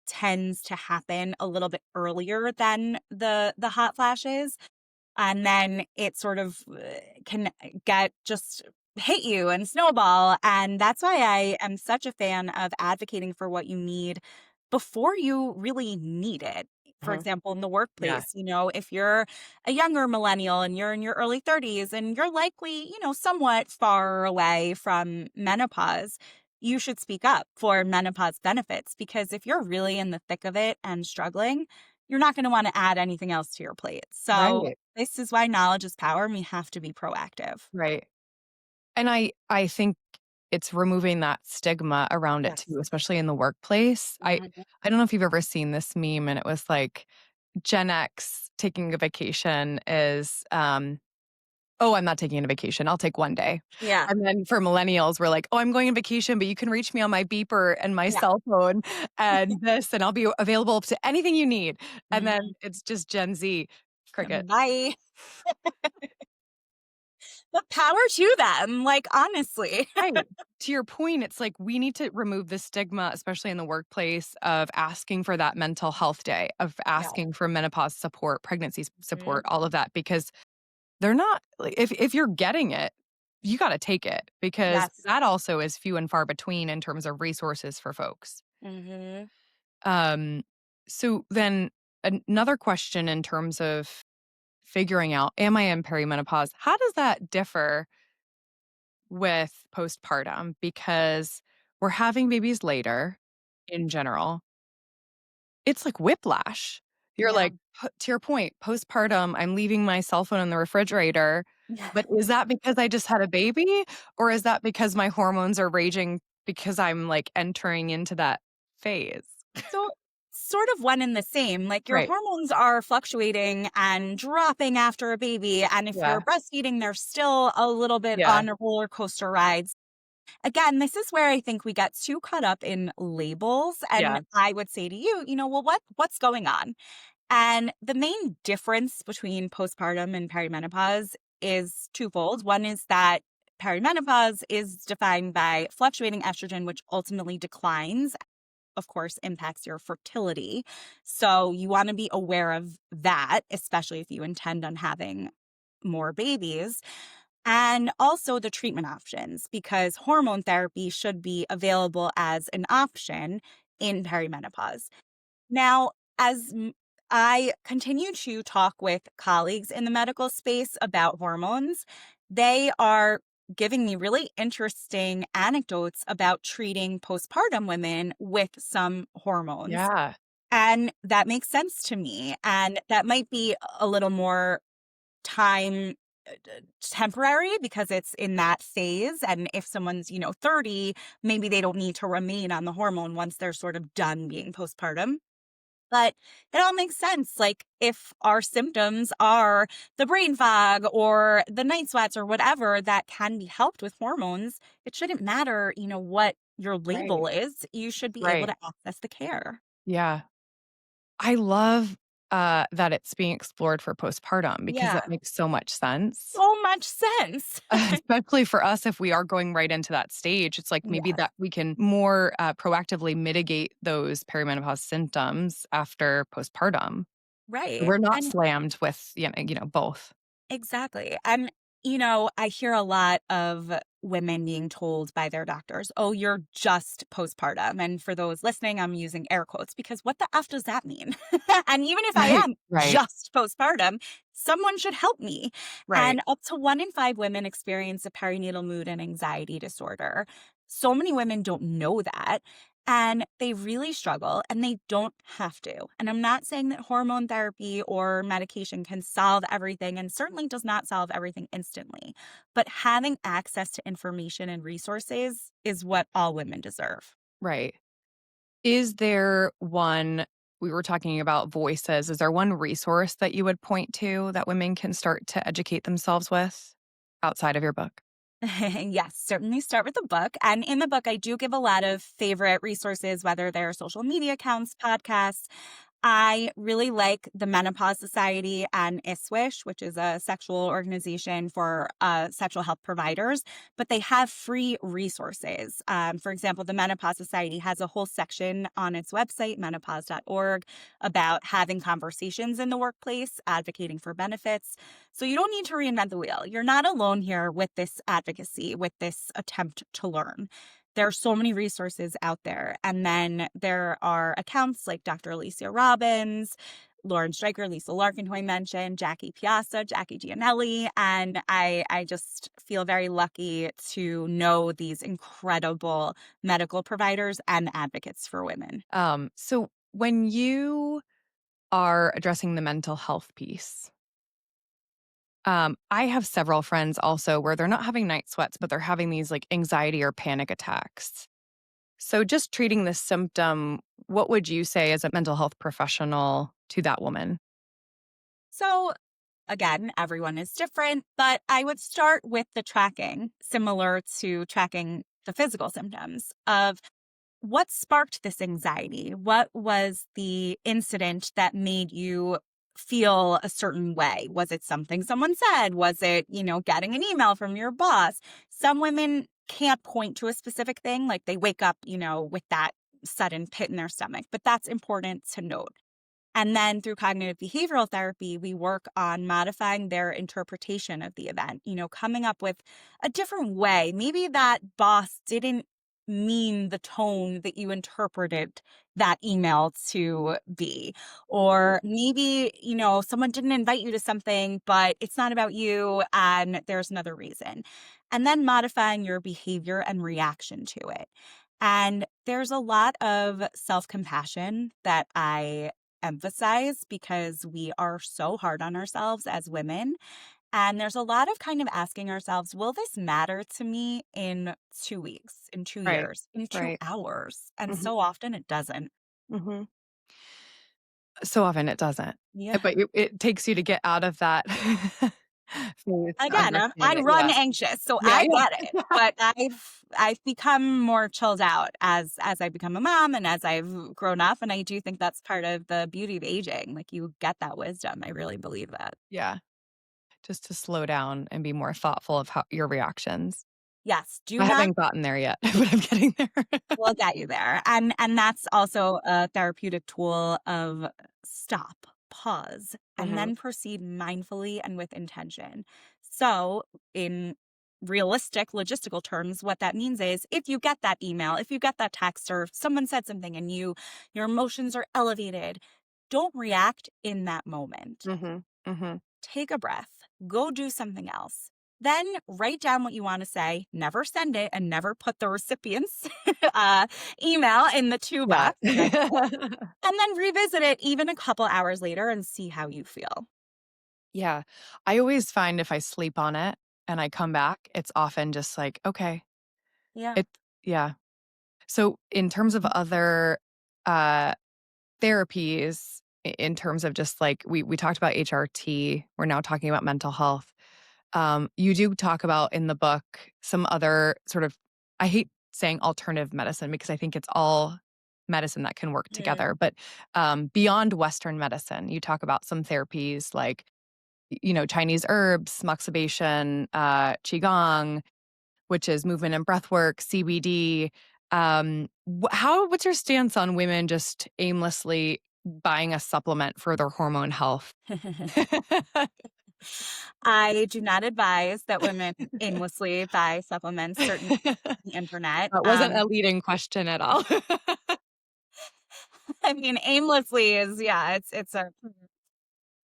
tends to happen a little bit earlier than the hot flashes. And then it sort of can get just hit you and snowball. And that's why I am such a fan of advocating for what you need before you really need it. For Mhm. example, in the Yeah. workplace, if you're a younger millennial and you're in your early 30s and you're likely, somewhat far away from menopause, you should speak up for menopause benefits, because if you're really in the thick of it and struggling, you're not going to want to add anything else to your plate. So Right. this is why knowledge is power and we have to be proactive. Right. And I think it's removing that stigma around it Yes. too, especially in the workplace. Mhm. I don't know if you've ever seen this meme and it was like Gen X taking a vacation is, "Oh, I'm not taking a vacation. I'll take 1 day." Yeah. And then for millennials, we're like, "Oh, I'm going on vacation, but you can reach me on my beeper and my Yeah. cell phone and this, and I'll be available to anything you need." And then Mhm. it's just Gen Z, crickets. Bye. But power to them, like, honestly. Right. To your point, it's like we need to remove the stigma, especially in the workplace, of asking for that mental health day, of Yeah. asking for menopause support, pregnancy Mhm. support, all of that, because they're not like if you're getting it, you gotta take it because Yes. that also is few and far between in terms of resources for folks. Mhm. Um, so then another question in terms of figuring out, am I in perimenopause? How does that differ with postpartum? Because we're having babies later in general. It's like whiplash. You're Yeah. like, to your point, postpartum, I'm leaving my cell phone in the refrigerator. But is that because I just had a baby? Or is that because my hormones are raging because I'm like entering into that phase? So, sort of one and the same. Like, your Right. hormones are fluctuating and dropping after a baby, and if you're Yeah. breastfeeding, they're still a little bit Yeah. on a roller coaster ride. Again, this is where I think we get too caught up in labels, Yeah. and I would say to you, well, what's going on? And the main difference between postpartum and perimenopause is twofold. One is that perimenopause is defined by fluctuating estrogen, which ultimately declines, of course, impacts your fertility. So you want to be aware of that, especially if you intend on having more babies. And also the treatment options, because hormone therapy should be available as an option in perimenopause. Now, as I continue to talk with colleagues in the medical space about hormones, they are giving me really interesting anecdotes about treating postpartum women with some hormones. Yeah. And that makes sense to me. And that might be a little more time temporary because it's in that phase. And if someone's, 30, maybe they don't need to remain on the hormone once they're sort of done being postpartum. But it all makes sense. Like, if our symptoms are the brain fog or the night sweats or whatever that can be helped with hormones, it shouldn't matter, what your Right. label is. You should be able Right. to access the care. Yeah. I love that it's being explored for postpartum because Yeah. that makes so much sense. So much sense. Especially for us, if we are going right into that stage, it's like maybe Yes. that we can more proactively mitigate those perimenopause symptoms after postpartum. Right. We're not And slammed with, both. exactly. And, I hear a lot of women being told by their doctors, oh, you're just postpartum. And for those listening, I'm using air quotes because what the F does that mean? And even if I Right, am right, just postpartum, someone should help me. right, And up to 1 in 5 women experience a perinatal mood and anxiety disorder. So many women don't know that. And they really struggle and they don't have to. And I'm not saying that hormone therapy or medication can solve everything and certainly does not solve everything instantly. But having access to information and resources is what all women deserve. right. Is there one we were talking about voices, is there one resource that you would point to that women can start to educate themselves with outside of your book? Yes, certainly start with the book. And in the book, I do give a lot of favorite resources, whether they're social media accounts, podcasts. I really like the Menopause Society and ISWISH, which is a sexual organization for sexual health providers, but they have free resources. For example, the Menopause Society has a whole section on its website, menopause.org, about having conversations in the workplace, advocating for benefits. So you don't need to reinvent the wheel. You're not alone here with this advocacy, with this attempt to learn. There are so many resources out there. And then there are accounts like Dr. Alicia Robbins, Lauren Stryker, Lisa Larkin, who I mentioned, Jackie Piazza, Jackie Gianelli. And I just feel very lucky to know these incredible medical providers and advocates for women. So when you are addressing the mental health piece, I have several friends also where they're not having night sweats, but they're having these like anxiety or panic attacks. So just treating the symptom, what would you say as a mental health professional to that woman? So again, everyone is different, but I would start with the tracking, similar to tracking the physical symptoms of what sparked this anxiety? What was the incident that made you feel a certain way? Was it something someone said? Was it, getting an email from your boss? Some women can't point to a specific thing, like they wake up, with that sudden pit in their stomach, but that's important to note. And then through cognitive behavioral therapy, we work on modifying their interpretation of the event, coming up with a different way. Maybe that boss didn't mean the tone that you interpreted that email to be. Or maybe, someone didn't invite you to something, but it's not about you and there's another reason. And then modifying your behavior and reaction to it. And there's a lot of self compassion that I emphasize because we are so hard on ourselves as women. And there's a lot of kind of asking ourselves, will this matter to me in 2 weeks, in two Right. years, in two Right. hours? And Mhm. so often it doesn't. Mhm. So often it doesn't. Yeah. But it takes you to get out of that phase to Again, understand I it. run Yeah. anxious, so Yeah, I get it. yeah. But I've become more chilled out as I become a mom and as I've grown up. And I do think that's part of the beauty of aging. Like you get that wisdom. I really believe that. Yeah. Just to slow down and be more thoughtful of how your reactions. Yes. Do I not. haven't gotten there yet, but I'm getting there. We'll get you there. And that's also a therapeutic tool of stop, pause, and Mhm. then proceed mindfully and with intention. So, in realistic logistical terms, what that means is if you get that email, if you get that text or someone said something and your emotions are elevated, don't react in that moment. Mhm. Mhm. Take a breath, go do something else. Then write down what you want to say, never send it, and never put the recipient's email in the to Yeah. box next to it. And then revisit it even a couple hours later and see how you feel. Yeah. I always find if I sleep on it and I come back, it's often just like, okay. Yeah. It yeah. So in terms of other, uh, therapies, in terms of just like we talked about HRT, we're now talking about mental health. You do talk about in the book some other sort of, I hate saying alternative medicine because I think it's all medicine that can work Yeah. together, but, beyond Western medicine, you talk about some therapies like, Chinese herbs, moxibustion, qigong, which is movement and breath work, CBD. What's your stance on women just aimlessly buying a supplement for their hormone health? I do not advise that women aimlessly buy supplements, certainly on the internet. That wasn't a leading question at all. I mean, aimlessly is, yeah, it's a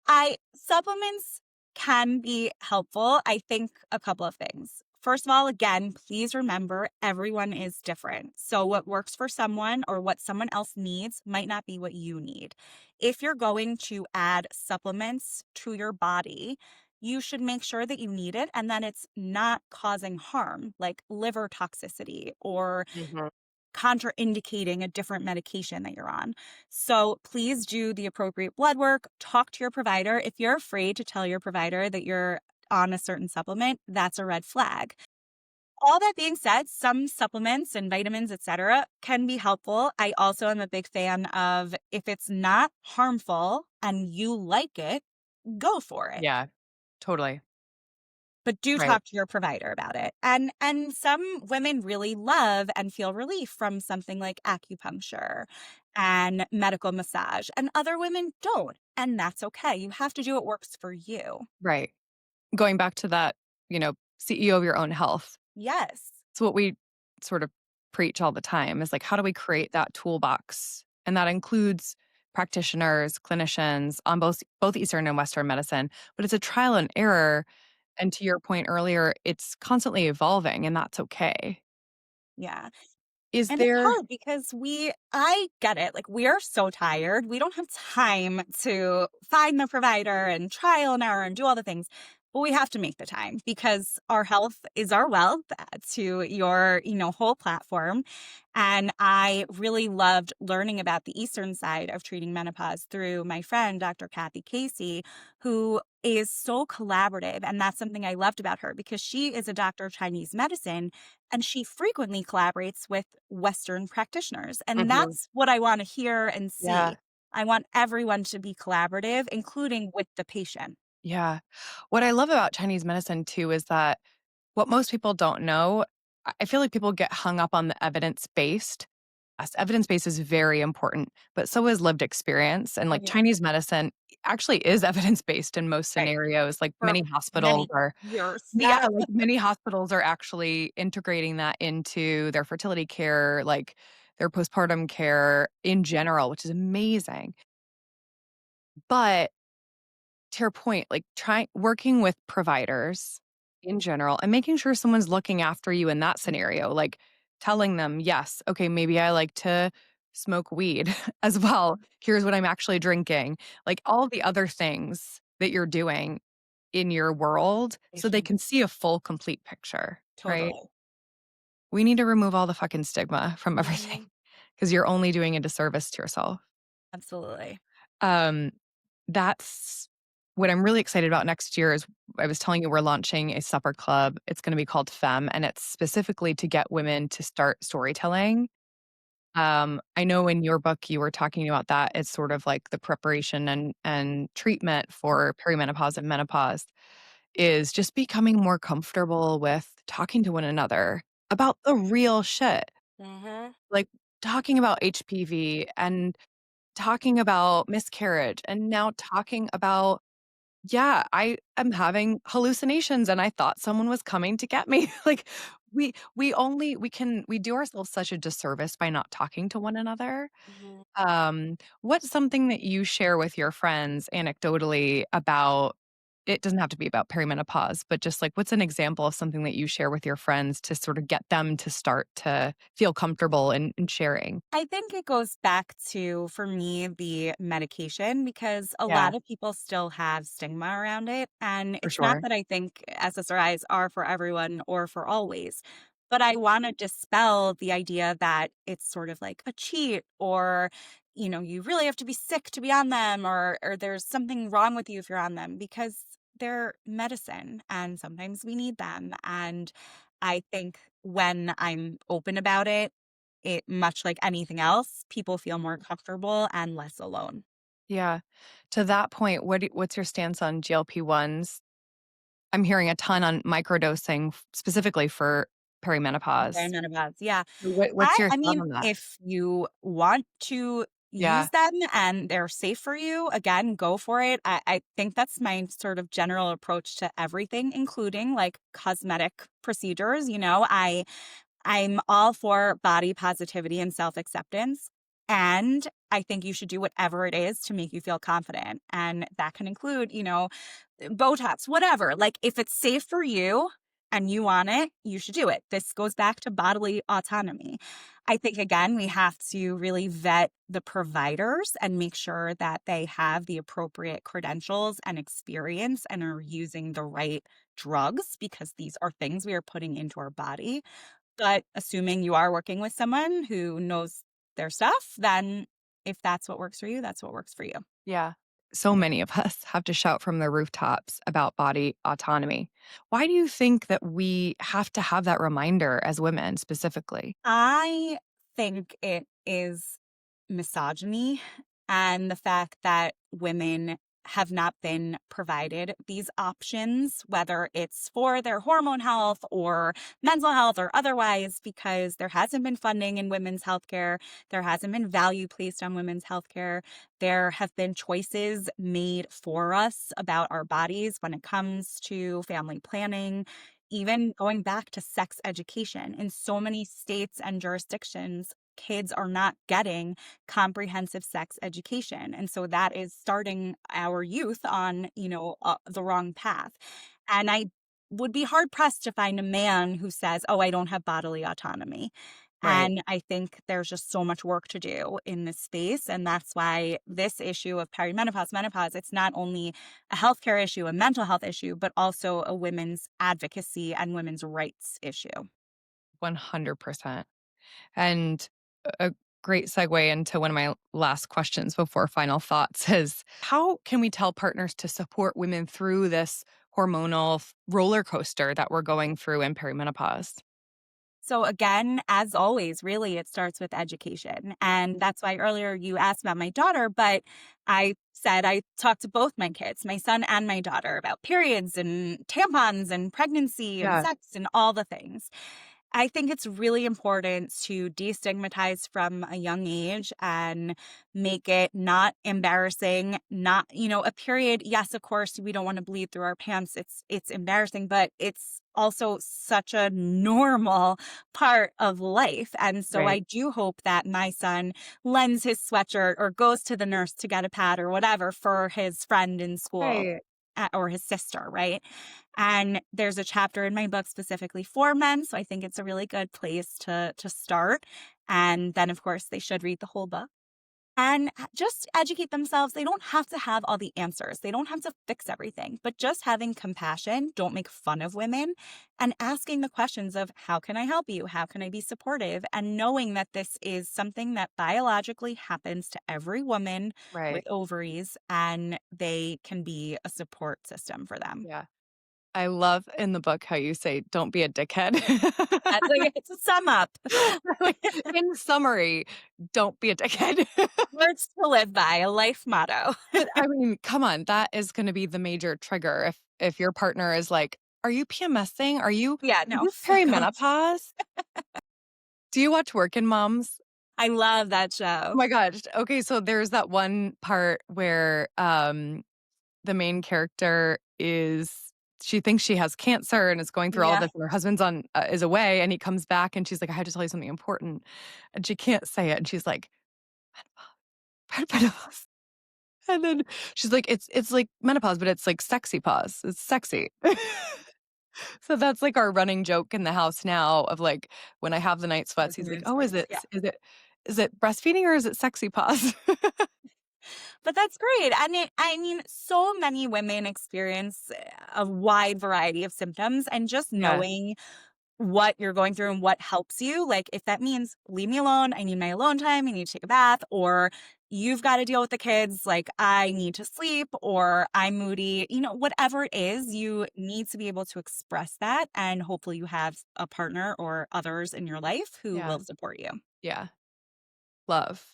I supplements can be helpful. I think a couple of things. First of all, again, please remember everyone is different. So, what works for someone or what someone else needs might not be what you need. If you're going to add supplements to your body, you should make sure that you need it and that it's not causing harm, like liver toxicity or Mhm. contraindicating a different medication that you're on. So please do the appropriate blood work, talk to your provider. If you're afraid to tell your provider that you're on a certain supplement, that's a red flag. All that being said, some supplements and vitamins, etc., can be helpful. I also am a big fan of if it's not harmful and you like it, go for it. Yeah, totally. But do Right, talk to your provider about it. And some women really love and feel relief from something like acupuncture and medical massage, and other women don't, and that's okay. You have to do what works for you. right. Going back to that, CEO of your own health. Yes. It's what we sort of preach all the time is like, how do we create that toolbox? And that includes practitioners, clinicians on both Eastern and Western medicine, but it's a trial and error. And to your point earlier, it's constantly evolving, and that's okay. Yeah. Is And it's there hard because I get it. Like, we are so tired. We don't have time to find the provider and trial and error and do all the things. But we have to make the time because our health is our wealth, to your, whole platform. And I really loved learning about the Eastern side of treating menopause through my friend, Dr. Kathy Casey, who is so collaborative. And that's something I loved about her because she is a doctor of Chinese medicine and she frequently collaborates with Western practitioners. And Mhm. that's what I want to hear and Yeah. see. I want everyone to be collaborative, including with the patient. Yeah. What I love about Chinese medicine too is that what most people don't know, I feel like people get hung up on the evidence-based. Yes, evidence-based is very important, but so is lived experience, and, like, Mhm. Chinese medicine actually is evidence-based in most Right. scenarios, like, For many hospitals many are years. Yeah. yeah, like, many hospitals are actually integrating that into their fertility care, like, their postpartum care in general, which is amazing. But to your point, like, trying working with providers in general and making sure someone's looking after you in that scenario, like, telling them, "Yes, okay, maybe I like to smoke weed as well. Here's what I'm actually drinking." Like, all the other things that you're doing in your world so they Patient. can see a full, complete picture, right? Totally. We need to remove all the fucking stigma from everything Mhm. because 'cause you're only doing a disservice to yourself. Absolutely. Um, that's what I'm really excited about next year is I was telling you we're launching a supper club. It's gonna be called Femme, and it's specifically to get women to start storytelling. I know in your book you were talking about that. It's sort of like the preparation and treatment for perimenopause and menopause is just becoming more comfortable with talking to one another about the real shit. Mhm. Like talking about HPV and talking about miscarriage and now talking about, yeah, I am having hallucinations and I thought someone was coming to get me. Like we do ourselves such a disservice by not talking to one another. Mhm. What's something that you share with your friends anecdotally about it doesn't have to be about perimenopause, but just like what's an example of something that you share with your friends to sort of get them to start to feel comfortable in sharing? I think it goes back to, for me, the medication because a Yeah, lot of people still have stigma around it. And for it's not sure. that I think SSRIs are for everyone or for always, but I want to dispel the idea that it's sort of like a cheat or, you really have to be sick to be on them or there's something wrong with you if you're on them because they're medicine and sometimes we need them. And I think when I'm open about it, much like anything else, people feel more comfortable and less alone. Yeah. To that point, what's your stance on GLP-1s? I'm hearing a ton on microdosing specifically for perimenopause. Perimenopause, yeah. What's I your I thought mean, on that? if you want to Yeah, use them and they're safe for you, again, go for it. I think that's my sort of general approach to everything, including, like, cosmetic procedures, I'm all for body positivity and self-acceptance, and I think you should do whatever it is to make you feel confident, and that can include, Botox, whatever. Like, if it's safe for you and you want it, you should do it. This goes back to bodily autonomy. I think, again, we have to really vet the providers and make sure that they have the appropriate credentials and experience and are using the right drugs because these are things we are putting into our body. But assuming you are working with someone who knows their stuff, then if that's what works for you, that's what works for you. yeah. So many of us have to shout from the rooftops about body autonomy. Why do you think that we have to have that reminder as women specifically? I think it is misogyny and the fact that women have not been provided these options, whether it's for their hormone health or mental health or otherwise, because there hasn't been funding in women's healthcare. There hasn't been value placed on women's healthcare. There have been choices made for us about our bodies when it comes to family planning, even going back to sex education. In so many states and jurisdictions, kids are not getting comprehensive sex education. And so that is starting our youth on, the wrong path. And I would be hard pressed to find a man who says, "Oh, I don't have bodily autonomy." Right. And I think there's just so much work to do in this space. And that's why this issue of perimenopause, menopause, it's not only a healthcare issue, a mental health issue, but also a women's advocacy and women's rights issue. 100%. And a great segue into one of my last questions before final thoughts is how can we tell partners to support women through this hormonal roller coaster that we're going through in perimenopause? So again, as always, really, it starts with education. And that's why earlier you asked about my daughter, but I said I talked to both my kids, my son and my daughter, about periods and tampons and pregnancy and Yeah. sex and all the things. I think it's really important to destigmatize from a young age and make it not embarrassing, not, a period. Yes, of course, we don't want to bleed through our pants. It's embarrassing, but it's also such a normal part of life. And so I Right. do hope that my son lends his sweatshirt or goes to the nurse to get a pad or whatever for his friend in school Right. or his sister, right? And there's a chapter in my book specifically for men, so I think it's a really good place to start. And then, of course, they should read the whole book and just educate themselves. They don't have to have all the answers. They don't have to fix everything, but just having compassion, don't make fun of women, and asking the questions of how can I help you? How can I be supportive? And knowing that this is something that biologically happens to every woman with Right. ovaries and they can be a support system for them. Yeah. I love in the book how you say, "Don't be a dickhead." That's like it's a sum up. Like, in summary, don't be a dickhead. Words to live by, a life motto. But, I mean, come on, that is gonna be the major trigger if your partner is like, "Are you PMSing? Yeah, Is no, this fuck off. perimenopause?" Do you watch Workin' Moms? I love that Oh show. my gosh. Okay, so there's that one part where, the main character she thinks she has cancer and is going through all of Yeah. this, and her husband's is away, and he comes back, and she's like, "I have to tell you something important," and she can't say it, and she's like, "Menopause." And then she's like, "It's like menopause, but it's like sexy pause. It's sexy." So that's like our running joke in the house now of like, when I have the night sweats, Those he's like, mood "Oh, is swings, it yeah. is it breastfeeding or is it sexy pause?" But that's great, and I mean, so many women experience a wide variety of symptoms, and just Yeah, knowing what you're going through and what helps you. Like, if that means leave me alone, I need my alone time, I need to take a bath, or you've got to deal with the kids, like I need to sleep, or I'm moody, whatever it is, you need to be able to express that. And hopefully, you have a partner or others in your life who yeah, will support you. yeah. Love.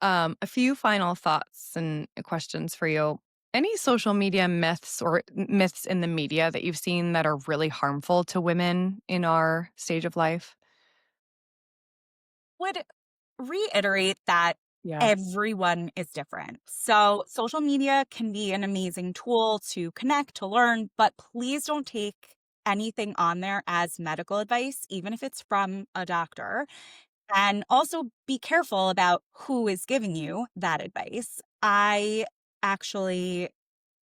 A few final thoughts and questions for you. Any social media myths or myths in the media that you've seen that are really harmful to women in our stage of life? Would reiterate that Yeah. everyone is different. So, social media can be an amazing tool to connect, to learn, but please don't take anything on there as medical advice, even if it's from a doctor. And also be careful about who is giving you that advice. I actually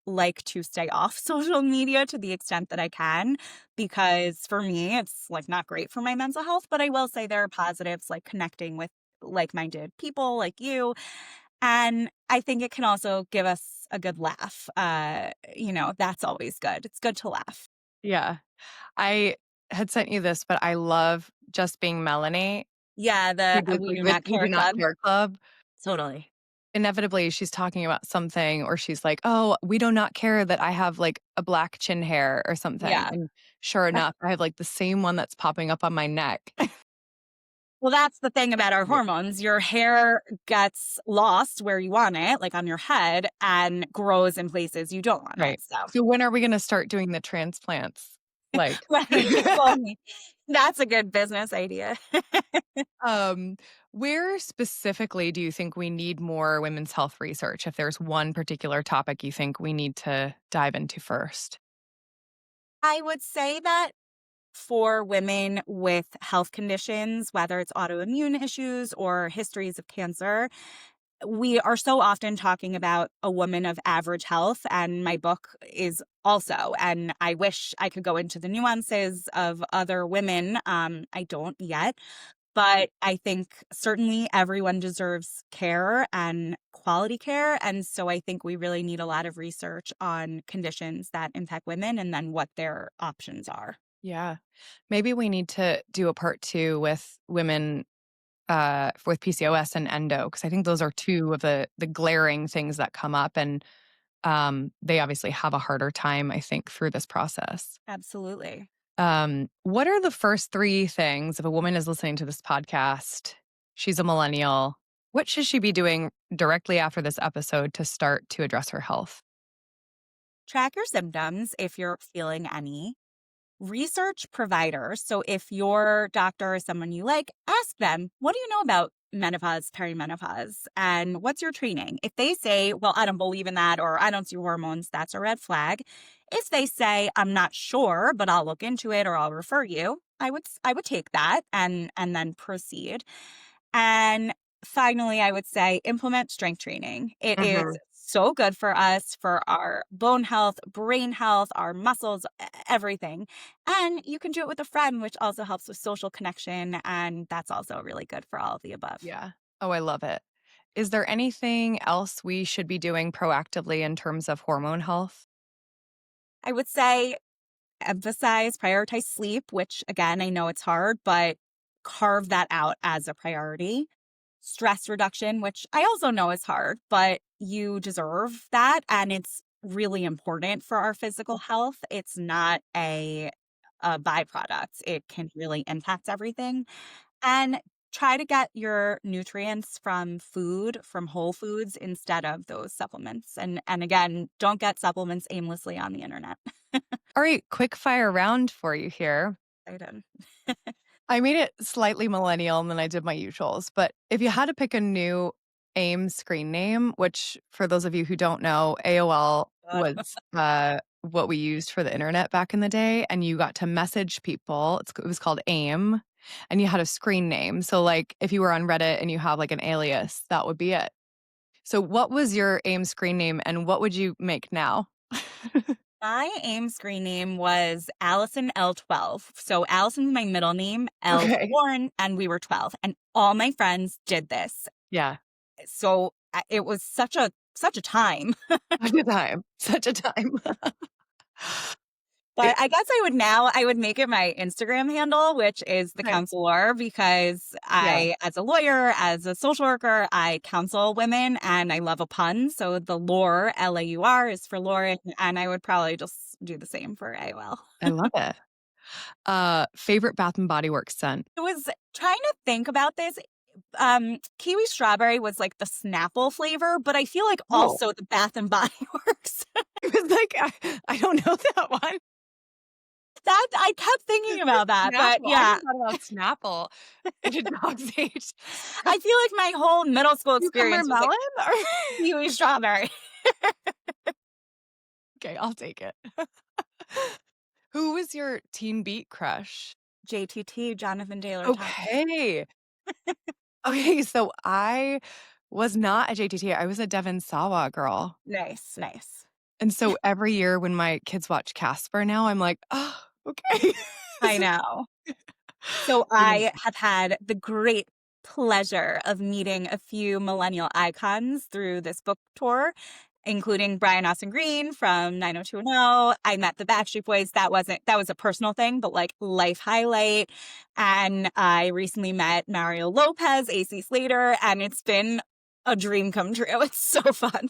like to stay off social media to the extent that I can because for me it's like not great for my mental health, but I will say there are positives like connecting with like-minded people like you, and I think it can also give us a good laugh. That's always good. It's good to laugh. Yeah. I had sent you this, but I love Just Being Melanie. Yeah, Who the did We like Do with Not We Care Do Not Club. Care Club. Totally. Inevitably, she's talking about something or she's like, "Oh, we do not care that I have, like, a black chin hair," or something, Yeah. and sure enough, I have, like, the same one that's popping up on my neck. Well, that's the thing about our Yeah. hormones. Your hair gets lost where you want it, like on your head, and grows in places you don't want Right. it. So, So when are we gonna start doing the transplants? Like right. Well, that's a good business idea. Um, where specifically do you think we need more women's health research? If there's one particular topic you think we need to dive into first? I would say that for women with health conditions, whether it's autoimmune issues or histories of cancer, we are so often talking about a woman of average health, and my book is also. And I wish I could go into the nuances of other women. I don't yet. But I think certainly everyone deserves care and quality care. And so I think we really need a lot of research on conditions that impact women and then what their options are. Yeah. Maybe we need to do a part 2 with women, with PCOS and endo, because I think those are 2 of the glaring things that come up, and, they obviously have a harder time, I think, through this process. Absolutely. What are the first three things if a woman is listening to this podcast, she's a millennial, what should she be doing directly after this episode to start to address her health? Track your symptoms if you're feeling any. Research providers. So if your doctor is someone you like, ask them, what do you know about menopause, perimenopause, and what's your training? If they say, well, I don't believe in that, or I don't see hormones, that's a red flag. If they say, I'm not sure, but I'll look into it or I'll refer you, I would take that and then proceed. And finally, I would say implement strength training. It is Mhm. so good for us, for our bone health, brain health, our muscles, everything. And you can do it with a friend, which also helps with social connection. And that's also really good for all of the above. Yeah. Oh, I love it. Is there anything else we should be doing proactively in terms of hormone health? I would say emphasize, prioritize sleep, which again, I know it's hard, but carve that out as a priority. Stress reduction, which I also know is hard, but you deserve that. And it's really important for our physical health. It's not a byproduct, it can really impact everything. And try to get your nutrients from food, from whole foods instead of those supplements. And again, don't get supplements aimlessly on the internet. All right, quick fire round for you here. I don't. I made it slightly millennial and then I did my usuals. But if you had to pick a new AIM screen name, which for those of you who don't know, AOL God. was what we used for the internet back in the day, and you got to message people. It was called AIM, and you had a screen name. So, like, if you were on Reddit and you have like an alias, that would be it. So, what was your AIM screen name, and what would you make now? My AIM screen name was Allison L12. So Allison's my middle name, L for Okay. Lauren, and we were 12. And all my friends did this. Yeah. So it was such a time. Such a time. Such a time. But I guess I would make it my Instagram handle, which is the Okay. counselor, because Yeah. as a lawyer, as a social worker, I counsel women and I love a pun. So the lore, LAUR, is for Lauren. And I would probably just do the same for AOL. I love it. Favorite Bath& and Body Works scent? I was trying to think about this. Kiwi strawberry was like the Snapple flavor, but I feel like Oh. also the Bath and Body Works. It was like, I don't know that one. That I kept thinking about that, but Snapple. I yeah, just thought about Snapple at a dog's age. I feel like my whole middle school Cucumber experience was like melon? Or kiwi strawberry. okay, I'll take it. Who was your teen beat crush? JTT, Jonathan Taylor Thomas. Okay. Okay, so I was not a JTT. I was a Devon Sawa girl. Nice, nice. And so every year when my kids watch Casper now, I'm like, "Oh, okay." I This is know. So we're gonna I have had the great pleasure of meeting a few millennial icons through this book tour, including Brian Austin Green from 90210. I met the Backstreet Boys. That was a personal thing, but like life highlight. And I recently met Mario Lopez, AC Slater, and it's been a dream come true. It's so fun.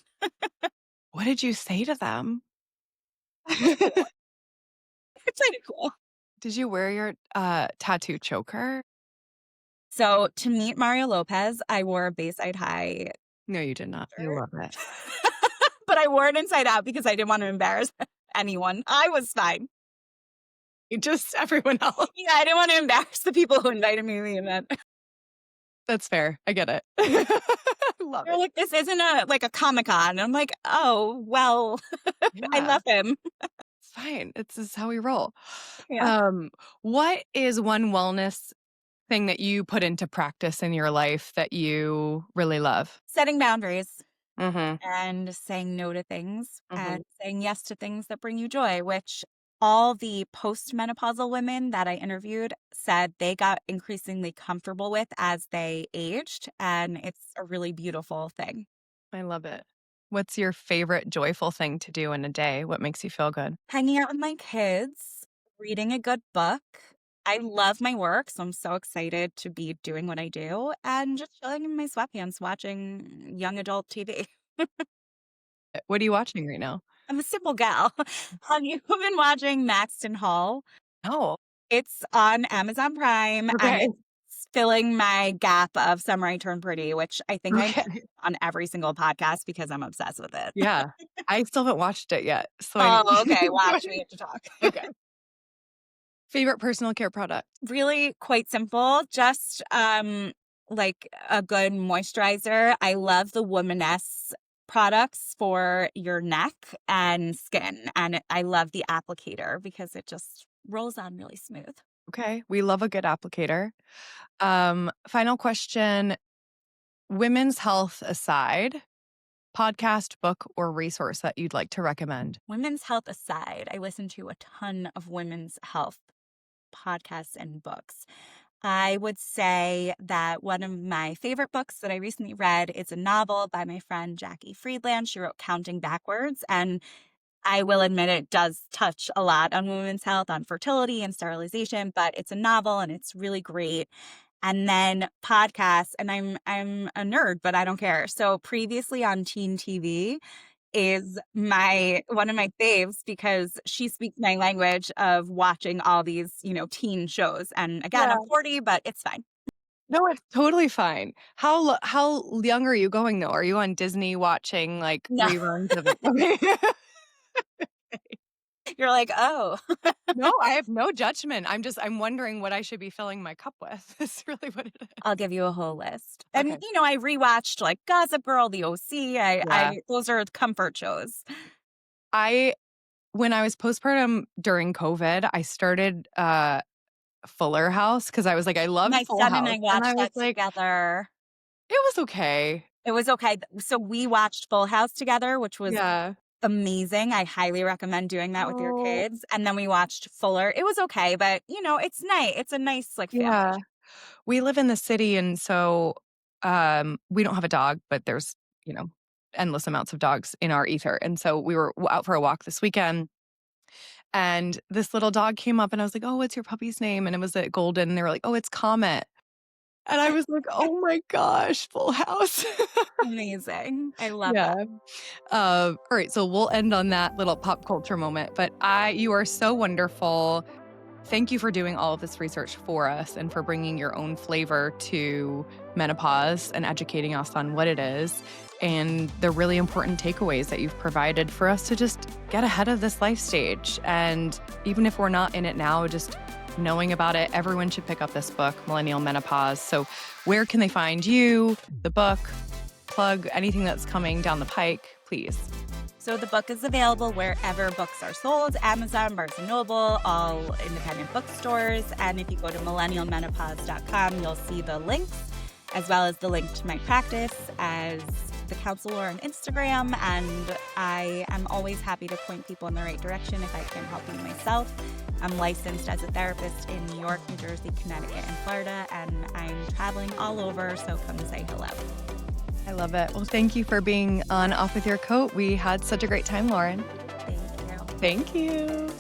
what did you say to them? It's cool. It's kind of cool. Did you wear your, tattoo choker? So to meet Mario Lopez, I wore a Bayside High No, you did not. I shirt. love it. But I wore it inside out because I didn't want to embarrass anyone. I was fine. Just everyone else. Yeah, I didn't want to embarrass the people who invited me to the event. That's fair. I get it. Love They're it. like, "This isn't like a Comic-Con." I'm like, "Oh, well, I Yeah, love him." it's fine. It's just how we roll. Yeah. Um, what is one wellness thing that you put into practice in your life that you really love? Setting boundaries Mhm, and saying no to things mhm. and saying yes to things that bring you joy, which all the postmenopausal women that I interviewed said they got increasingly comfortable with as they aged, and it's a really beautiful thing. I love it. What's your favorite joyful thing to do in a day? What makes you feel good? Hanging out with my kids, reading a good book. I love my work, so I'm so excited to be doing what I do, and just chilling in my sweatpants watching young adult TV. What are you watching right now? I'm a simple gal. Have you been watching Maxton Hall? No. It's on Amazon Prime, and Okay. it's filling my gap of Summer I Turned Pretty, which I think I Okay. mention on every single podcast because I'm obsessed with it. Yeah. I still haven't watched it yet, so I need Oh, okay, watch, we have to talk. Okay. Favorite personal care product? Really quite simple, just, like a good moisturizer. I love the Womaness products for your neck and skin, and I love the applicator because it just rolls on really smooth. Okay. We love a good applicator. Final question. Women's health aside, podcast, book, or resource that you'd like to recommend? Women's health aside, I listen to a ton of women's health podcasts and books. I would say that one of my favorite books that I recently read is a novel by my friend Jackie Friedland. She wrote Counting Backwards, and I will admit it does touch a lot on women's health, on fertility and sterilization, but it's a novel and it's really great. And then podcasts, and I'm a nerd, but I don't care. So previously on Teen TV is my one of my faves because she speaks my language of watching all these, teen shows. And again, Yeah. I'm 40, but it's fine. No, it's totally fine. How young are you going, though? Are you on Disney watching, like, No, reruns of it? Okay. you're like, oh, No, I have no judgment. I'm wondering what I should be filling my cup with. It's really what it is. I'll give you a whole list. And, Okay. I rewatched like Gossip Girl, The OC. Yeah. Those are comfort shows. I When I was postpartum during COVID, I started, Fuller House because I was like, I love My Full son and House, I and I watched was that like, together. "It was okay." It was okay. So we watched Full House together, which was Yeah. amazing. I highly recommend doing that with your Oh, kids. And then we watched Fuller. It was okay, but it's nice. It's a nice like family yeah. show. We live in the city, and so, we don't have a dog, but there's, you know, endless amounts of dogs in our ether, and so we were out for a walk this weekend, and this little dog came up, and I was like, "Oh, what's your puppy's name?" And it was a golden, and they were like, "Oh, it's Comet." And I was like, "Oh my gosh, Full House." Amazing. I love Yeah. that. All right, so we'll end on that little pop culture moment, but you are so wonderful. Thank you for doing all of this research for us and for bringing your own flavor to menopause and educating us on what it is and the really important takeaways that you've provided for us to just get ahead of this life stage. And even if we're not in it now, just knowing about it, everyone should pick up this book, Millennial Menopause. So, where can they find you, the book, plug anything that's coming down the pike, please? So the book is available wherever books are sold, Amazon, Barnes & Noble, all independent bookstores. And if you go to millennialmenopause.com, you'll see the links, as well as the link to my practice as the counselor on Instagram. And I am always happy to point people in the right direction if I can help you myself. I'm licensed as a therapist in New York, New Jersey, Connecticut, and Florida, and I'm traveling all over, so come say hello. I love it. Well, thank you for being on Off With Your Coat. We had such a great time, Lauren. Thank you. Thank you.